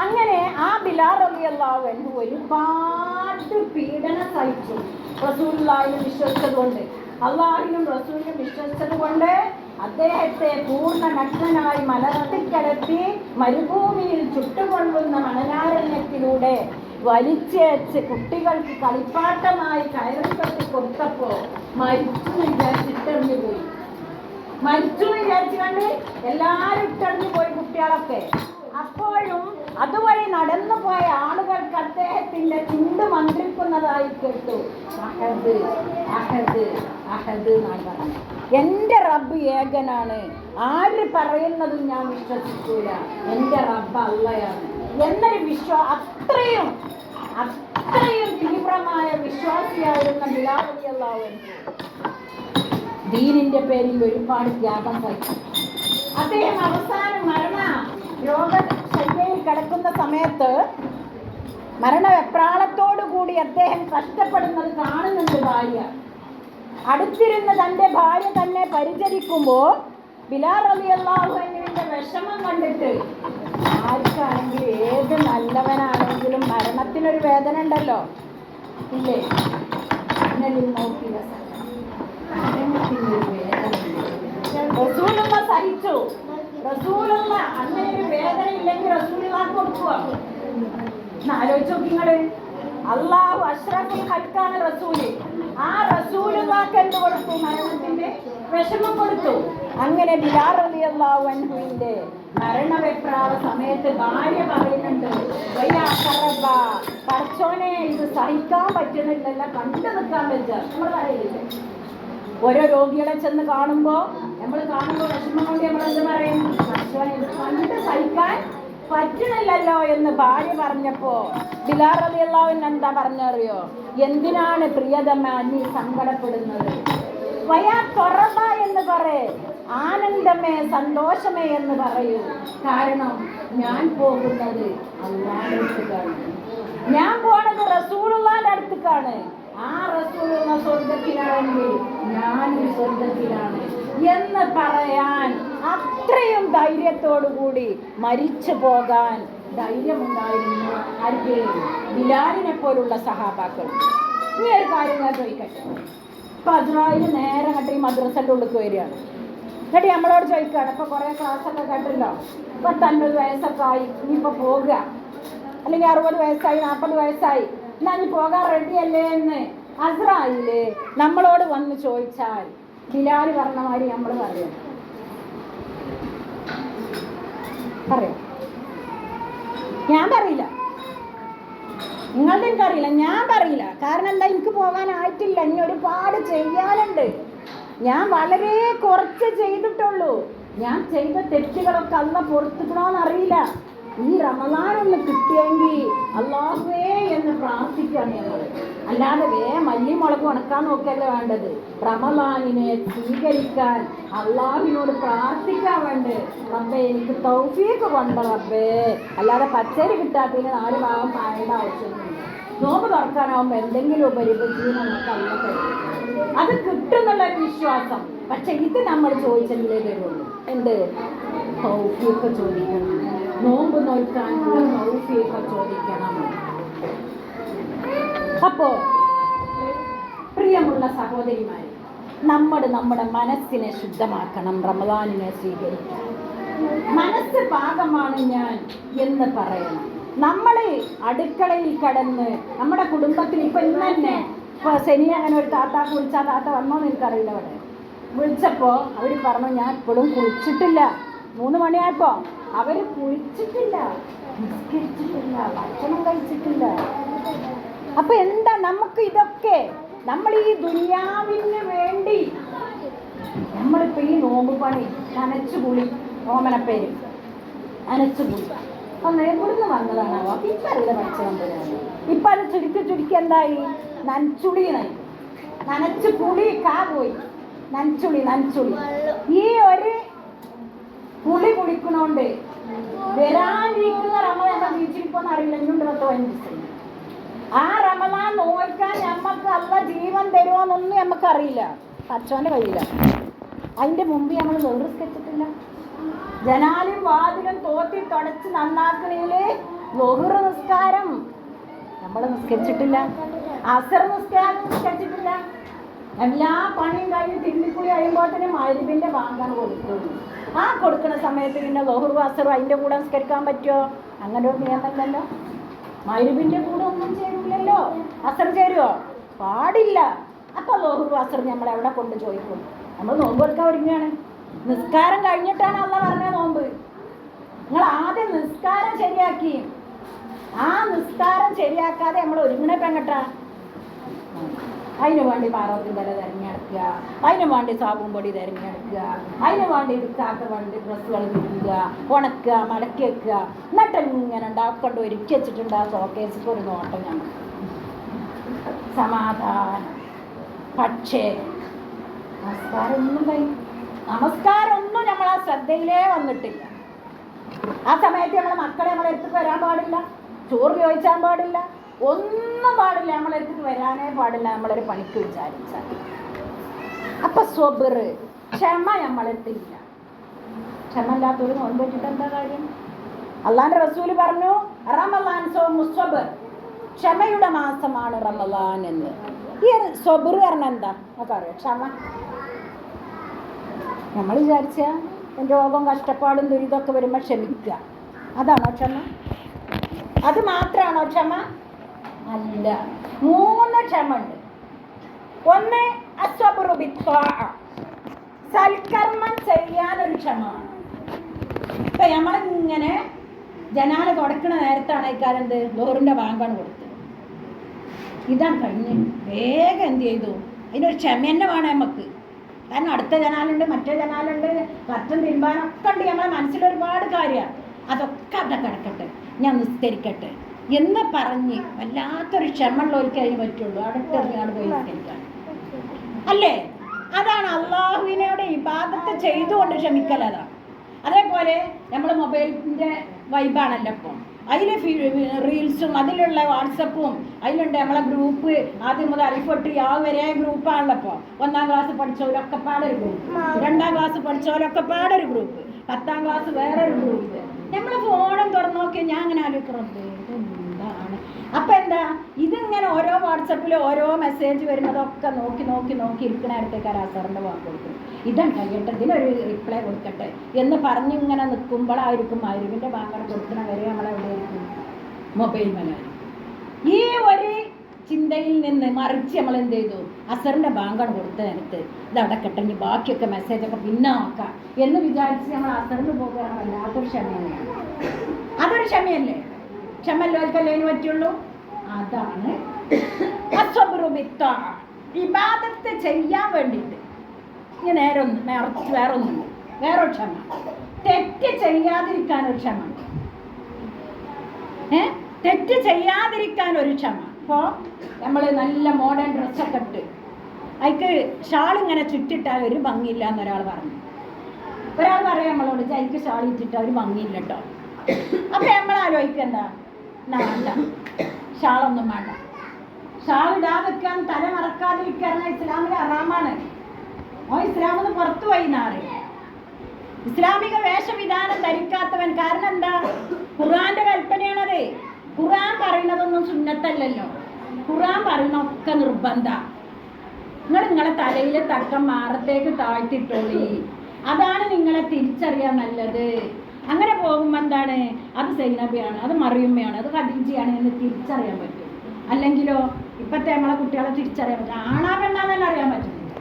അങ്ങനെ ആ ബിലാൽ റളിയല്ലാഹു അൻഹു ഒരുപാട് പീഡനം സഹിച്ചു. റസൂലുള്ളാഹിനെ വിശ്വസിച്ചത് കൊണ്ട്, അള്ളാഹിനും റസൂലിനും വിശ്വസിച്ചത് കൊണ്ട് അദ്ദേഹത്തെ പൂർണ്ണ നഗ്നനായി മലർത്തിക്കിടത്തി മരുഭൂമിയിൽ ചുട്ടുകൊള്ളുന്ന മണലാരണ്യത്തിലൂടെ വലിച്ചേച്ച് കുട്ടികൾക്ക് കളിപ്പാട്ടമായി കയറിപ്പെട്ടി കൊടുത്തപ്പോ മരിച്ചു വിചാരിച്ചിട്ടെറിഞ്ഞു പോയി. മരിച്ചു വിചാരിച്ചുകൊണ്ട് എല്ലാവരും ഇട്ടെറിഞ്ഞു പോയി കുട്ടികളൊക്കെ. അപ്പോഴും അതുവഴി നടന്നു പോയ ആളുകൾക്ക് അദ്ദേഹത്തിന്റെ ചുണ്ട് മന്ത്രിക്കുന്നതായി കേട്ടു. അഹദ് അഹദ് അഹദ് എന്നാണ് പറഞ്ഞത്. എൻ്റെ റബ്ബ് ഏകനാണ്, ആര് പറയുന്നതും ഞാൻ വിശ്വസിക്കൂല, എൻ്റെ റബ്ബ് അള്ളയാണ് എന്നൊരു അത്രയും തീവ്രമായ വിശ്വാസിയായിരുന്ന ബിലാൽ റളിയല്ലാഹു അൻഹു ദീനിന്റെ പേരിൽ ഒരുപാട് ത്യാഗം സഹിച്ചു. അദ്ദേഹം അവസാനം രോഗശയ്യയിൽ കിടക്കുന്ന സമയത്ത് മരണവെപ്രാളത്തോടുകൂടി അദ്ദേഹം കഷ്ടപ്പെടുന്നത് കാണുന്നുണ്ട് ഭാര്യ. അടുത്തിരുന്ന് തൻ്റെ ഭാര്യ തന്നെ പരിചരിക്കുമ്പോൾ ബിലാൽ റളിയല്ലാഹു അൻഹുവിന്റെ വിഷമം കണ്ടിട്ട്, ആർക്കാണെങ്കിലും ഏത് നല്ലവനാണെങ്കിലും മരണത്തിനൊരു വേദന ഉണ്ടല്ലോ, ഇല്ലേ? റസൂലുള്ള സഹിച്ചു. റസൂലുള്ള അങ്ങനെ ഒരു വേദന ഇല്ലെങ്കിൽ റസൂലുള്ളാഹി കൊടുക്കുക. ആലോചിച്ച് നോക്കി നിങ്ങള്. അള്ളാഹു അഷ്റഫുൽ ഖൽഖാണ് റസൂല്. ആ റസൂലുള്ളാഹിക്ക് എന്ത് കൊടുത്തു? മരണത്തിന്റെ വിഷമം കൊടുത്തു. അങ്ങനെ ബിലാൽ റളിയല്ലാഹു അൻഹുവിന്റെ മരണവെപ്രാള സമയത്ത് ഭാര്യ പറയുന്നുണ്ട്, പടച്ചോനെ ഇത് സഹിക്കാൻ പറ്റുന്നില്ലല്ലോ, കണ്ടു നിൽക്കാൻ പറ്റുക. നമ്മൾ പറയില്ലേ, ഓരോ രോഗികളെ ചെന്ന് കാണുമ്പോൾ വിഷമം കൊണ്ട് നമ്മൾ എന്ത് പറയും? പടച്ചോനെ ഇത് കണ്ട് സഹിക്കാൻ പറ്റണില്ലല്ലോ എന്ന് ഭാര്യ പറഞ്ഞപ്പോ ബിലാൽ റളിയല്ലാഹു അൻഹു എന്താ പറഞ്ഞറിയോ? എന്തിനാണ് പ്രിയതമ നീ സങ്കടപ്പെടുന്നത്? വയാ തൊറബ എന്ന് പറയേ, ആനന്ദമേ സന്തോഷമേ എന്ന് പറയൂ. കാരണം ഞാൻ പോകുന്നത് അല്ലാഹുവിന്റെ അടുത്തേക്കാണ്, ഞാൻ പോണത് റസൂലുള്ളാഹിന്റെ അടുത്തേക്കാണ്. ആ റസൂലുള്ള സ്വർഗത്തിലാണെങ്കിൽ ഞാനും സ്വർഗത്തിലാണ് എന്ന് പറയാൻ അത്രയും ധൈര്യത്തോടുകൂടി മരിച്ചു പോകാൻ ധൈര്യമുണ്ടായിരുന്നു ആർക്ക്? ബിലാലിനെ പോലുള്ള സഹാബാക്കൾ. ഈ ഒരു കാര്യം ഞാൻ ചോദിക്കട്ടെ. ഇപ്പൊ അസ്രായേൽ നേരെ കണ്ട് ഈ മദ്രസന്റെ ഉള്ളിൽ വരികയാണ്. എന്നിട്ട് നമ്മളോട് ചോദിക്കുകയാണ്, ഇപ്പൊ കുറെ ക്ലാസ്സൊക്കെ കേട്ടല്ലോ, 50 വയസ്സൊക്കെ ആയി, ഇനിയിപ്പോ പോകുക, അല്ലെങ്കിൽ 60 വയസ്സായി 40 വയസ്സായി, എന്നാ നീ പോകാൻ റെഡിയല്ലേ എന്ന് അസ്രായേല് നമ്മളോട് വന്ന് ചോദിച്ചാൽ ബിലാൽ പറഞ്ഞ മാതിരി നമ്മൾ പറയാം? ഞാൻ പറയില്ല. നിങ്ങളുടെ എനിക്കറിയില്ല, ഞാൻ പറയില്ല. കാരണം എന്താ? എനിക്ക് പോകാനായിട്ടില്ല, ഇനി ഒരുപാട് ചെയ്യാനുണ്ട്. ഞാൻ വളരെ കുറച്ച് ചെയ്തിട്ടുള്ളൂ. ഞാൻ ചെയ്ത തെറ്റുകളൊക്കെ അല്ലാഹ് പൊറുത്തുക്കണോന്ന് അറിയില്ല. ഈ റമളാനൊന്ന് കിട്ടിയെങ്കിൽ അല്ലാഹുവേ എന്ന് പ്രാർത്ഥിക്കുകയാണ് ഞങ്ങൾ. അല്ലാതെ മല്ലി മുളക് ഉണക്കാൻ നോക്കല്ലേ വേണ്ടത്. റമളാനിനെ സ്വീകരിക്കാൻ അള്ളാഹുവിനോട് പ്രാർത്ഥിക്കാൻ വേണ്ടേ. റബ്ബേ എനിക്ക് തൗഫീഖ് കൊണ്ട് റബ്ബേ. അല്ലാതെ പച്ചരി കിട്ടാത്തതിന് 4 ഭാഗം പായേണ്ട ആവശ്യമൊന്നുമില്ല. നോമ്പ് തുറക്കാനാവുമ്പോൾ എന്തെങ്കിലും ഉപരിപത്തി നമുക്ക് അല്ല തരും. അത് കിട്ടുന്നുള്ളൊരു വിശ്വാസം. പക്ഷെ ഇത് നമ്മൾ ചോദിച്ചെങ്കിലേ തരുള്ളൂ. എന്ത്? തൗഫീഖ് ചോദിക്കണം. നോമ്പ് നോക്കാനുള്ള തൗഫീഖ് ചോദിക്കണം. അപ്പോ പ്രിയമുള്ള സഹോദരിമാരെ, നമ്മുടെ മനസ്സിനെ ശുദ്ധമാക്കണം റമളാനിനെ സ്വീകരിക്കാൻ. മനസ്സ് പാകമാണ് ഞാൻ എന്ന് പറയണം. നമ്മൾ അടുക്കളയിൽ കടന്ന് നമ്മുടെ കുടുംബത്തിൽ ഇപ്പൊ ഇന്ന് തന്നെ ഇപ്പൊ ശനി അങ്ങനെ ഒരു താത്താക്ക് വിളിച്ചാൽ താത്ത വന്നോന്ന് എനിക്കറിയില്ല. അവിടെ വിളിച്ചപ്പോ അവര് പറഞ്ഞു ഞാൻ ഇപ്പോഴും കുളിച്ചിട്ടില്ല. 3 മണിയായപ്പോ അവര് കുളിച്ചിട്ടില്ല, നിസ്കരിച്ചിട്ടില്ല, ഭക്ഷണം കഴിച്ചിട്ടില്ല. അപ്പൊ എന്താ നമുക്ക് ഇതൊക്കെ? നമ്മൾ ഈ ദുനിയാവിന് വേണ്ടി നമ്മളിപ്പോ ഈ നോമ്പ് പണി നനച്ചുകുളി, ഓമനപ്പേര് നനച്ചുകുളി എവിടുന്ന് വന്നതാണാവോ? ഇപ്പറിയില്ല പഠിച്ചതാണ്. ഇപ്പൊ അത് ചുരുക്കി എന്തായി? നനച്ചുളിയായി. നനച്ചു കുളി പോയി, നനച്ചുളി. ഈ ഒരു കുളി കുളിക്കണോണ്ട് വരാനിരിക്കുന്ന റമളാൻ ജീവിച്ചിരിപ്പോന്ന് അറിയില്ല. ഇങ്ങോട്ട് 10-15 ആ റമളാൻ നോക്കാൻ നമ്മക്ക് അല്ലാഹ് ജീവൻ തരുമോന്നൊന്നും നമുക്കറിയില്ല. പടച്ചോന്റെ കയ്യില. അതിന്റെ മുമ്പ് നമ്മൾ നിസ്കരിച്ചിട്ടില്ല. ജനാലും വാതിലും തോത്തി തുടച്ച് നന്നാക്കണേല് ളുഹ്ർ നിസ്കാരം നമ്മൾ നിസ്കരിച്ചിട്ടില്ല. അസർ നിസ്കാരം നിസ്കരിച്ചിട്ടില്ല. എല്ലാ പണിയും കഴിഞ്ഞ് തിരുമ്മിക്കുളി കഴിയുമ്പോഴത്തേനും മഗ്‌രിബിന്റെ ബാങ്കാണ് കൊടുക്കുന്നത്. ആ കൊടുക്കുന്ന സമയത്ത് പിന്നെ ളുഹ്റും അസറും അതിൻ്റെ കൂടെ നിസ്കരിക്കാൻ പറ്റുമോ? അങ്ങനെ ഒരു നിയമമല്ലല്ലോ. മഗ്‌രിബിന്റെ കൂടെ ഒന്നും ചേരൂലല്ലോ. അസർ ചേരുവോ? പാടില്ല. അപ്പൊ ളുഹ്റും അസറും നമ്മൾ എവിടെ കൊണ്ട് ചോദിക്കും? നമ്മൾ നോമ്പ് എടുക്കാൻ ഒരുങ്ങുകയാണ്. നിസ്കാരം കഴിഞ്ഞിട്ടാണ് അല്ലാഹ് പറഞ്ഞ നോമ്പ്. നിങ്ങൾ ആദ്യം നിസ്കാരം ശരിയാക്കി. ആ നിസ്കാരം ശരിയാക്കാതെ നമ്മൾ ഒരുങ്ങണ പെങ്ങട്ടാ. അതിന് വേണ്ടി പാറോത്തിൻ തല തിരഞ്ഞെടുക്കുക, അതിന് വേണ്ടി സാബും പൊടി തിരഞ്ഞെടുക്കുക, അതിന് വേണ്ടി എടുക്കാത്ത വേണ്ടി ഡ്രസ്സുകൾ തിരുക, ഉണക്കുക, മടക്കി വെക്കുക, എന്നിട്ട് ഇങ്ങനെ ഉണ്ടാക്കൊണ്ട് ഒരുക്കി വെച്ചിട്ടുണ്ട് ആ ഷോക്കേസിക്ക് ഒരു നോട്ടം ഞങ്ങൾ സമാധാനം. പക്ഷേ നമസ്കാരമൊന്നും നമ്മൾ ആ ശ്രദ്ധയിലേ വന്നിട്ടില്ല. ആ സമയത്ത് നമ്മളെ മക്കളെ നമ്മളെ അടുത്തേക്ക് വരാൻ പാടില്ല, ചോറ് ചോദിച്ചാൻ പാടില്ല, ഒന്നും പാടില്ല, നമ്മളെ അടുത്തേക്ക് വരാനേ പാടില്ല നമ്മളൊരു പണിക്ക് വിചാരിച്ചാൽ. അപ്പൊ സ്വബർ, ക്ഷമ നമ്മളെടുത്തില്ല. ക്ഷമ ഇല്ലാത്തൊരു നോമ്പ് വെച്ചിട്ട് എന്താ കാര്യം? അള്ളാന്റെ റസൂല് പറഞ്ഞു റമളാൻ സൗമു സ്വബർ, ക്ഷമയുടെ മാസമാണ് റമളാൻ എന്ന്. ഈ സ്വബർ പറഞ്ഞാൽ എന്താ നമുക്കറിയാം? ക്ഷമ. നമ്മൾ വിചാരിച്ച രോഗം, കഷ്ടപ്പാടും ദുരിതമൊക്കെ വരുമ്പോൾ ക്ഷമിക്കുക, അതാണോ ക്ഷമ? അത് മാത്രമാണോ ക്ഷമ? അല്ല. 3 ക്ഷമ ഉണ്ട്. ഒന്ന് അസ്വബ്റു ബിത്വാഅ, സൽക്കർമ്മം ചെയ്യാനൊരു ക്ഷമ. ഇപ്പം നമ്മളിങ്ങനെ ജനാല തുടക്കണ നേരത്താണ് ഇക്കാരെന്ത് ലോറിൻ്റെ ബാങ്കാണ് കൊടുത്തത്. ഇതാണ് കഴിഞ്ഞ് വേഗം എന്ത് ചെയ്തു? അതിനൊരു ക്ഷമ തന്നെ വേണം നമുക്ക്. കാരണം അടുത്ത ജനാലുണ്ട്, മറ്റേ ജനാലുണ്ട്, കത്തും തിരുമ്പാനൊക്കെ ഉണ്ട്. നമ്മളെ മനസ്സിലൊരുപാട് കാര്യമാണ്. അതൊക്കെ അവിടെ കിടക്കട്ടെ, ഞാൻ നിസ്കരിക്കട്ടെ എന്ന് പറഞ്ഞ് വല്ലാത്തൊരു ക്ഷമയുള്ളവർക്ക് അതിന് പറ്റുള്ളൂ. അടുത്തെറിഞ്ഞാണ് പോയി നിസ്കരിക്കാൻ, അല്ലേ? അതാണ് അള്ളാഹുവിനോട് ഇബാദത്ത് ചെയ്തുകൊണ്ട് ക്ഷമിക്കൽ. അതാണ്. അതേപോലെ നമ്മൾ മൊബൈലിൻ്റെ വൈബാണല്ലോ ഇപ്പോൾ. അതിൽ റീൽസും അതിലുള്ള വാട്സപ്പും അതിലുണ്ട് നമ്മളെ ഗ്രൂപ്പ്. ആദ്യം മുതൽ അരിഫൊട്ട് വരെ ഗ്രൂപ്പാണല്ലോ ഇപ്പോൾ. 1ാം ക്ലാസ് പഠിച്ചവരൊക്കെ പാടൊരു ഗ്രൂപ്പ്, 2ാം ക്ലാസ് പഠിച്ചവരൊക്കെ പാടൊരു ഗ്രൂപ്പ്, 10ാം ക്ലാസ് വേറൊരു ഗ്രൂപ്പ്. നമ്മൾ ഫോണും തുറന്നു നോക്കിയാൽ ഞാൻ അങ്ങനെ ആലോചിക്കുന്നത് എന്താണ്. അപ്പം എന്താ ഇതിങ്ങനെ ഓരോ വാട്സപ്പിൽ ഓരോ മെസ്സേജ് വരുന്നതൊക്കെ നോക്കി നോക്കി നോക്കി ഇരിക്കണേരത്തേക്ക് അസറിൻ്റെ വാക്ക് കൊടുക്കും. ഇതാണ് കഴിയട്ടെ, ഇതിനൊരു റിപ്ലൈ കൊടുക്കട്ടെ എന്ന് പറഞ്ഞിങ്ങനെ നിൽക്കുമ്പോഴായിരിക്കും മഗ്‌രിബിൻ്റെ ബാങ്ക് കൊടുക്കണ വരെ നമ്മളെവിടെയായിരിക്കും? മൊബൈൽ മലയാളം. ഈ ഒരു ചിന്തയിൽ നിന്ന് മറിച്ച് നമ്മൾ എന്ത് ചെയ്തു? അസറിൻ്റെ ബാങ്കാണ് കൊടുത്ത നേരത്ത് ഇതവിടെ കെട്ടെങ്കിൽ ബാക്കിയൊക്കെ മെസ്സേജൊക്കെ പിന്നെ നോക്കാം എന്ന് വിചാരിച്ച് നമ്മൾ അസറിന് പോകുകയാണ്. വല്ലാത്തൊരു ക്ഷമയാണ്. അതൊരു ക്ഷമയല്ലേ? ക്ഷമല്ലോർക്കല്ലേ അതിന് പറ്റുള്ളൂ. അതാണ് അസ്വബ്റു ബിത്വാഅ, ഇബാദത്ത് ചെയ്യാൻ വേണ്ടിയിട്ട്. ഇനി വേറൊന്നുണ്ട്, വേറൊരു ക്ഷമ. തെറ്റ് ചെയ്യാതിരിക്കാനൊരു ക്ഷമ. തെറ്റ് ചെയ്യാതിരിക്കാനൊരു ക്ഷമ. ഇപ്പോൾ നമ്മൾ നല്ല മോഡേൺ ഡ്രസ്സൊക്കെ ഇട്ട് അതിക്ക് ഷാളിങ്ങനെ ചുറ്റിട്ടാൽ ഒരു ഭംഗിയില്ല എന്നൊരാൾ പറഞ്ഞു. ഒരാൾ പറയാം നമ്മളോട്, അതിക്ക് ഷാൾ ഇട്ടിട്ട് ഒരു ഭംഗിയില്ല കേട്ടോ. അപ്പം നമ്മൾ ആലോചിക്കുക എന്താ? വേണ്ട, ഷാളൊന്നും വേണ്ട. ഷാൾ ഇടാതിരിക്കാൻ, തല മറക്കാതിരിക്കാൻ ഇസ്ലാമിൽ ഹറാമാണ്. ഇസ്ലാമെന്ന് പുറത്തു പോയി നാറ്. ഇസ്ലാമിക വേഷവിധാനം ധരിക്കാത്തവൻ. കാരണം എന്താ? ഖുർആന്റെ കൽപ്പനയാണത്. ഖുർആൻ പറയുന്നതൊന്നും സുന്നത്തല്ലല്ലോ. ഖുർആൻ പറയുന്നൊക്കെ നിർബന്ധ. നിങ്ങളെ തലയിലെ തക്കം മാറത്തേക്ക് താഴ്ത്തിട്ടോളി, അതാണ് നിങ്ങളെ തിരിച്ചറിയാൻ നല്ലത്. അങ്ങനെ പോകുമ്പോൾ എന്താണ്? അത് സൈനബിയാണ്, അത് മറിയുമ്മയാണ്, അത് ഖദീജയാണ് എന്ന് തിരിച്ചറിയാൻ പറ്റും. അല്ലെങ്കിലോ ഇപ്പോഴത്തെ നമ്മളെ കുട്ടികളെ തിരിച്ചറിയാൻ പറ്റും. ആണാ പെണ്ണാന്ന് അറിയാൻ പറ്റുന്നില്ല.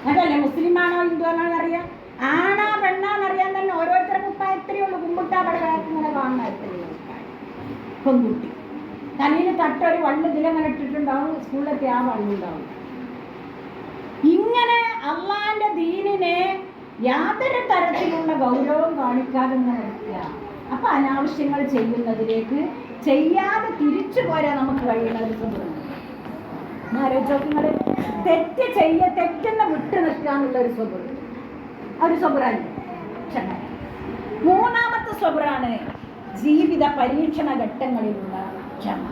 അതല്ലേ മുസ്ലിമാണോ ഹിന്ദുവാണോ എന്നറിയാം. ആണാ പെണ്ണാന്നറിയാൻ തന്നെ ഓരോരുത്തരുടെ കുപ്പായത്തിലേ ഉള്ളൂ. കുമ്പിട്ടാ അവിടെ ഇങ്ങനെ കാണുന്ന പെൺകുട്ടി തലയിൽ തട്ടൊരു വള്ളി ഇതിലങ്ങനെ ഇട്ടിട്ടുണ്ടാവും, സ്കൂളിലെത്തി ആ വള്ളുണ്ടാവും. ഇങ്ങനെ അള്ളാന്റെ ദീനിനെ യാതൊരു തരത്തിലുള്ള ഗൗരവം കാണിക്കാതെ ഇങ്ങനെ എടുക്കുക. അപ്പൊ അനാവശ്യങ്ങൾ ചെയ്യുന്നതിലേക്ക് ചെയ്യാതെ തിരിച്ചു പോരാൻ നമുക്ക് കഴിയുന്ന ഒരു സ്വഭാവം. ആലോചിച്ചോക്കുന്നത് തെറ്റെന്ന് വിട്ടു നിൽക്കുക എന്നുള്ള ഒരു സ്വഭാവം. ഒരു സ്വഭാവം. മൂന്നാമത്തെ സ്വഭാവമാണ് ജീവിത പരീക്ഷണ ഘട്ടങ്ങളിലുള്ള ക്ഷമ.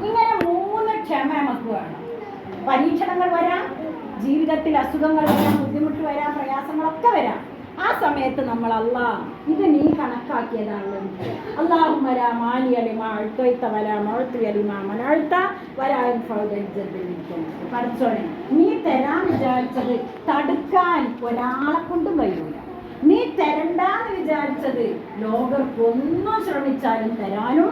ഇങ്ങനെ 3 ക്ഷമ നമുക്ക് വേണം. പരീക്ഷണങ്ങൾ വരാം, ജീവിതത്തിൽ അസുഖങ്ങൾ വരാം, ബുദ്ധിമുട്ട് വരാം, പ്രയാസങ്ങളൊക്കെ വരാം. ആ സമയത്ത് നമ്മൾ ഇത് നീ കണക്കാക്കിയതാണല്ലോ. അല്ലാഹുമ്മ ലാ മാനിയ ലിമാ അഅ്തൈത വലാ മുഅ്തിയ ലിമാ മനഅ്ത വലാ യൻഫഉ ദൽ ജദ്ദി മിൻക. പടച്ചോനെ, നീ തരാൻ വിചാരിച്ചത് തടുക്കാൻ ഒരാളെ കൊണ്ടും കഴിയൂല. നീ തരണ്ടാന്ന് വിചാരിച്ചത് ലോകർക്കൊന്നും ശ്രമിച്ചാലും തരാനും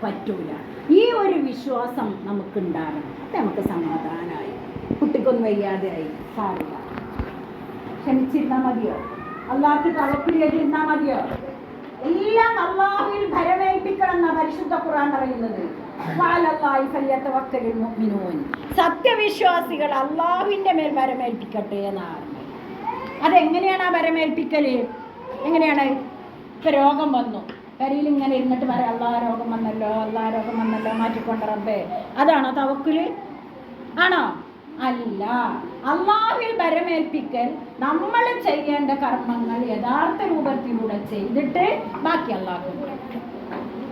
പറ്റൂല. ഈ ഒരു വിശ്വാസം നമുക്കുണ്ടാകണം. അപ്പം നമുക്ക് സമാധാനമായി. കുട്ടിക്കൊന്നും വയ്യാതെയായി, സാരില്ല, ക്ഷമിച്ചിരുന്നാൽ മതിയോ? അള്ളാഹ്ക്ക് തവക്കുൽ ചെയ്തിരുന്നാൽ മതിയോ? എല്ലാം അള്ളാഹുവിൽ ഭരമേൽപ്പിക്കണം എന്നാ പരിശുദ്ധ ഖുർആൻ പറയുന്നത്? വഅലല്ലാഹി ഫല്യതവക്കലിൽ മുഅ്മിനൂൻ. സത്യവിശ്വാസികൾ അല്ലാഹുവിന്റെ മേൽ വരമേൽപ്പിക്കട്ടെ എന്നാണ്. അതെങ്ങനെയാണ് ആ വരമേൽപ്പിക്കല്? എങ്ങനെയാണ്? ഇപ്പൊ രോഗം വന്നു, കരിയിൽ ഇങ്ങനെ ഇരുന്നിട്ട് പറയാം, അല്ലാ രോഗം വന്നല്ലോ മാറ്റിക്കൊണ്ട് റബ്ബേ. അതാണോ തവക്കുല്? ആണോ? അല്ല. അല്ലാഹുവിൽ വരമേൽപ്പിക്കൽ നമ്മൾ ചെയ്യേണ്ട കർമ്മങ്ങൾ യഥാർത്ഥ രൂപത്തിലൂടെ ചെയ്തിട്ട് ബാക്കി അല്ലാഹു,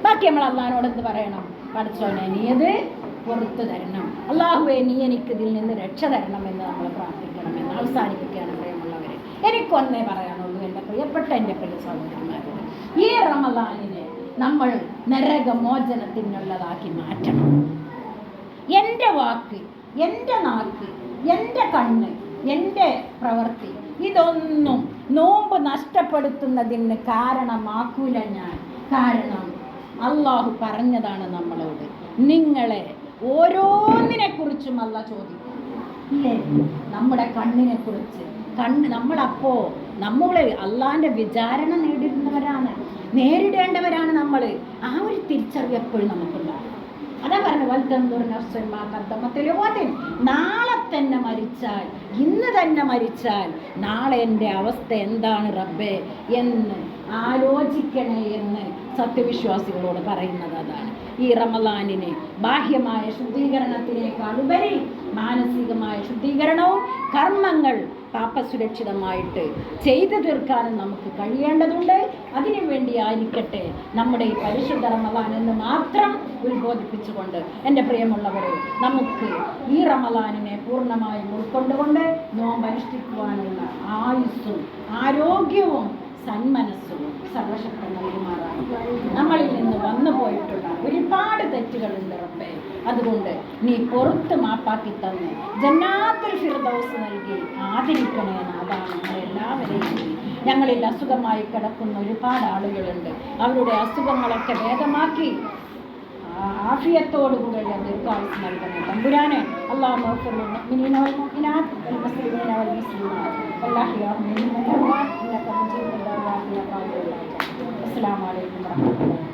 ബാക്കി നമ്മൾ അള്ളാഹിനോട് എന്ത് പറയണം? പഠിച്ചോനെ നീ അത് പുറത്തു തരണം, അല്ലാഹുവേ നീ എനിക്ക് ഇതിൽ നിന്ന് രക്ഷ തരണമെന്ന് നമ്മൾ പ്രാർത്ഥിക്കണമെന്ന് അവസാനിപ്പിക്കുകയാണ്. പ്രിയമുള്ളവരെ, എനിക്കൊന്നേ പറയാനുള്ളൂ എൻ്റെ പ്രിയപ്പെട്ട എൻ്റെ പ്രിയ സഹോദരന്മാരോട്, ഈ റമദാനിനെ നമ്മൾ നരകമോചനത്തിനുള്ളതാക്കി മാറ്റണം. എൻ്റെ വാക്ക്, എൻ്റെ നാക്ക്, എൻ്റെ കണ്ണ്, എൻ്റെ പ്രവൃത്തി ഇതൊന്നും നോമ്പ് നഷ്ടപ്പെടുത്തുന്നതിന് കാരണമാക്കൂല ഞാൻ. കാരണം അള്ളാഹു പറഞ്ഞതാണ് നമ്മളോട്, നിങ്ങളെ ഓരോന്നിനെ കുറിച്ചും അള്ളാഹ് ചോദിക്കും. ഇല്ലേ? നമ്മുടെ കണ്ണിനെ കുറിച്ച്. നമ്മളപ്പോ നമ്മൾ അള്ളാഹിന്റെ വിചാരണ നേരിടേണ്ടവരാണ് നമ്മൾ. ആ ഒരു തിരിച്ചറിവ് എപ്പോഴും നമുക്കുണ്ടാകും. അതാ പറഞ്ഞു, നാളെ തന്നെ മരിച്ചാൽ, ഇന്ന് തന്നെ മരിച്ചാൽ നാളെ എൻ്റെ അവസ്ഥ എന്താണ് റബ്ബേ എന്ന് ആലോചിക്കണേ എന്ന് സത്യവിശ്വാസികളോട് പറയുന്നത് അതാണ്. ഈ റമദാനിനെ ബാഹ്യമായ ശുദ്ധീകരണത്തിനേക്കാൾ ഉപരി മാനസികമായ ശുദ്ധീകരണവും കർമ്മങ്ങൾ പാപസുരക്ഷിതമായിട്ട് ചെയ്തു തീർക്കാനും നമുക്ക് കഴിയേണ്ടതുണ്ട്. അതിനു വേണ്ടിയായിരിക്കട്ടെ നമ്മുടെ ഈ പരിശുദ്ധ റമദാൻ എന്ന് മാത്രം ഉത്ബോധിപ്പിച്ചുകൊണ്ട് എൻ്റെ പ്രിയമുള്ളവരെ, നമുക്ക് ഈ റമദാനിനെ പൂർണ്ണമായും ഉൾക്കൊണ്ടുകൊണ്ട് നോമ്പ് അനുഷ്ഠിക്കുവാനുള്ള ആയുസ്സും ആരോഗ്യവും സന്മനസ്സും സർവശക്തൻ നൽകുമാറാണ്. നമ്മളിൽ നിന്ന് വന്നു പോയിട്ടുള്ള ഒരുപാട് തെറ്റുകളുണ്ട് റബ്ബേ. അതുകൊണ്ട് നീ പുറത്ത് മാപ്പാക്കി തന്ന് ജന്നാത്തുൽ ഫിർദൗസ് നൽകി ആദരിക്കണേ. അതാണ് നമ്മളെല്ലാവരെയും. ഞങ്ങളിൽ അസുഖമായി കിടക്കുന്ന ഒരുപാട് ആളുകളുണ്ട്. അവരുടെ അസുഖങ്ങളൊക്കെ ഭേദമാക്കി ആഫിയത്തോടുകൂടിയുള്ള ദീർഘായുസ് നൽകണേ തമ്പുരാനെ. അല്ലാഹു മഗ്ഫിർ ലിൽ മുഅ്മിനീന വൽ മുഅ്മിനാത്ത് വൽ മുസ്ലിമീന വൽ മുസ്ലിമാത്ത് വല്ലാഹി യർഹമുഹും. അസ്സലാമു അലൈക്കും വറഹ്മത്തുള്ളാഹി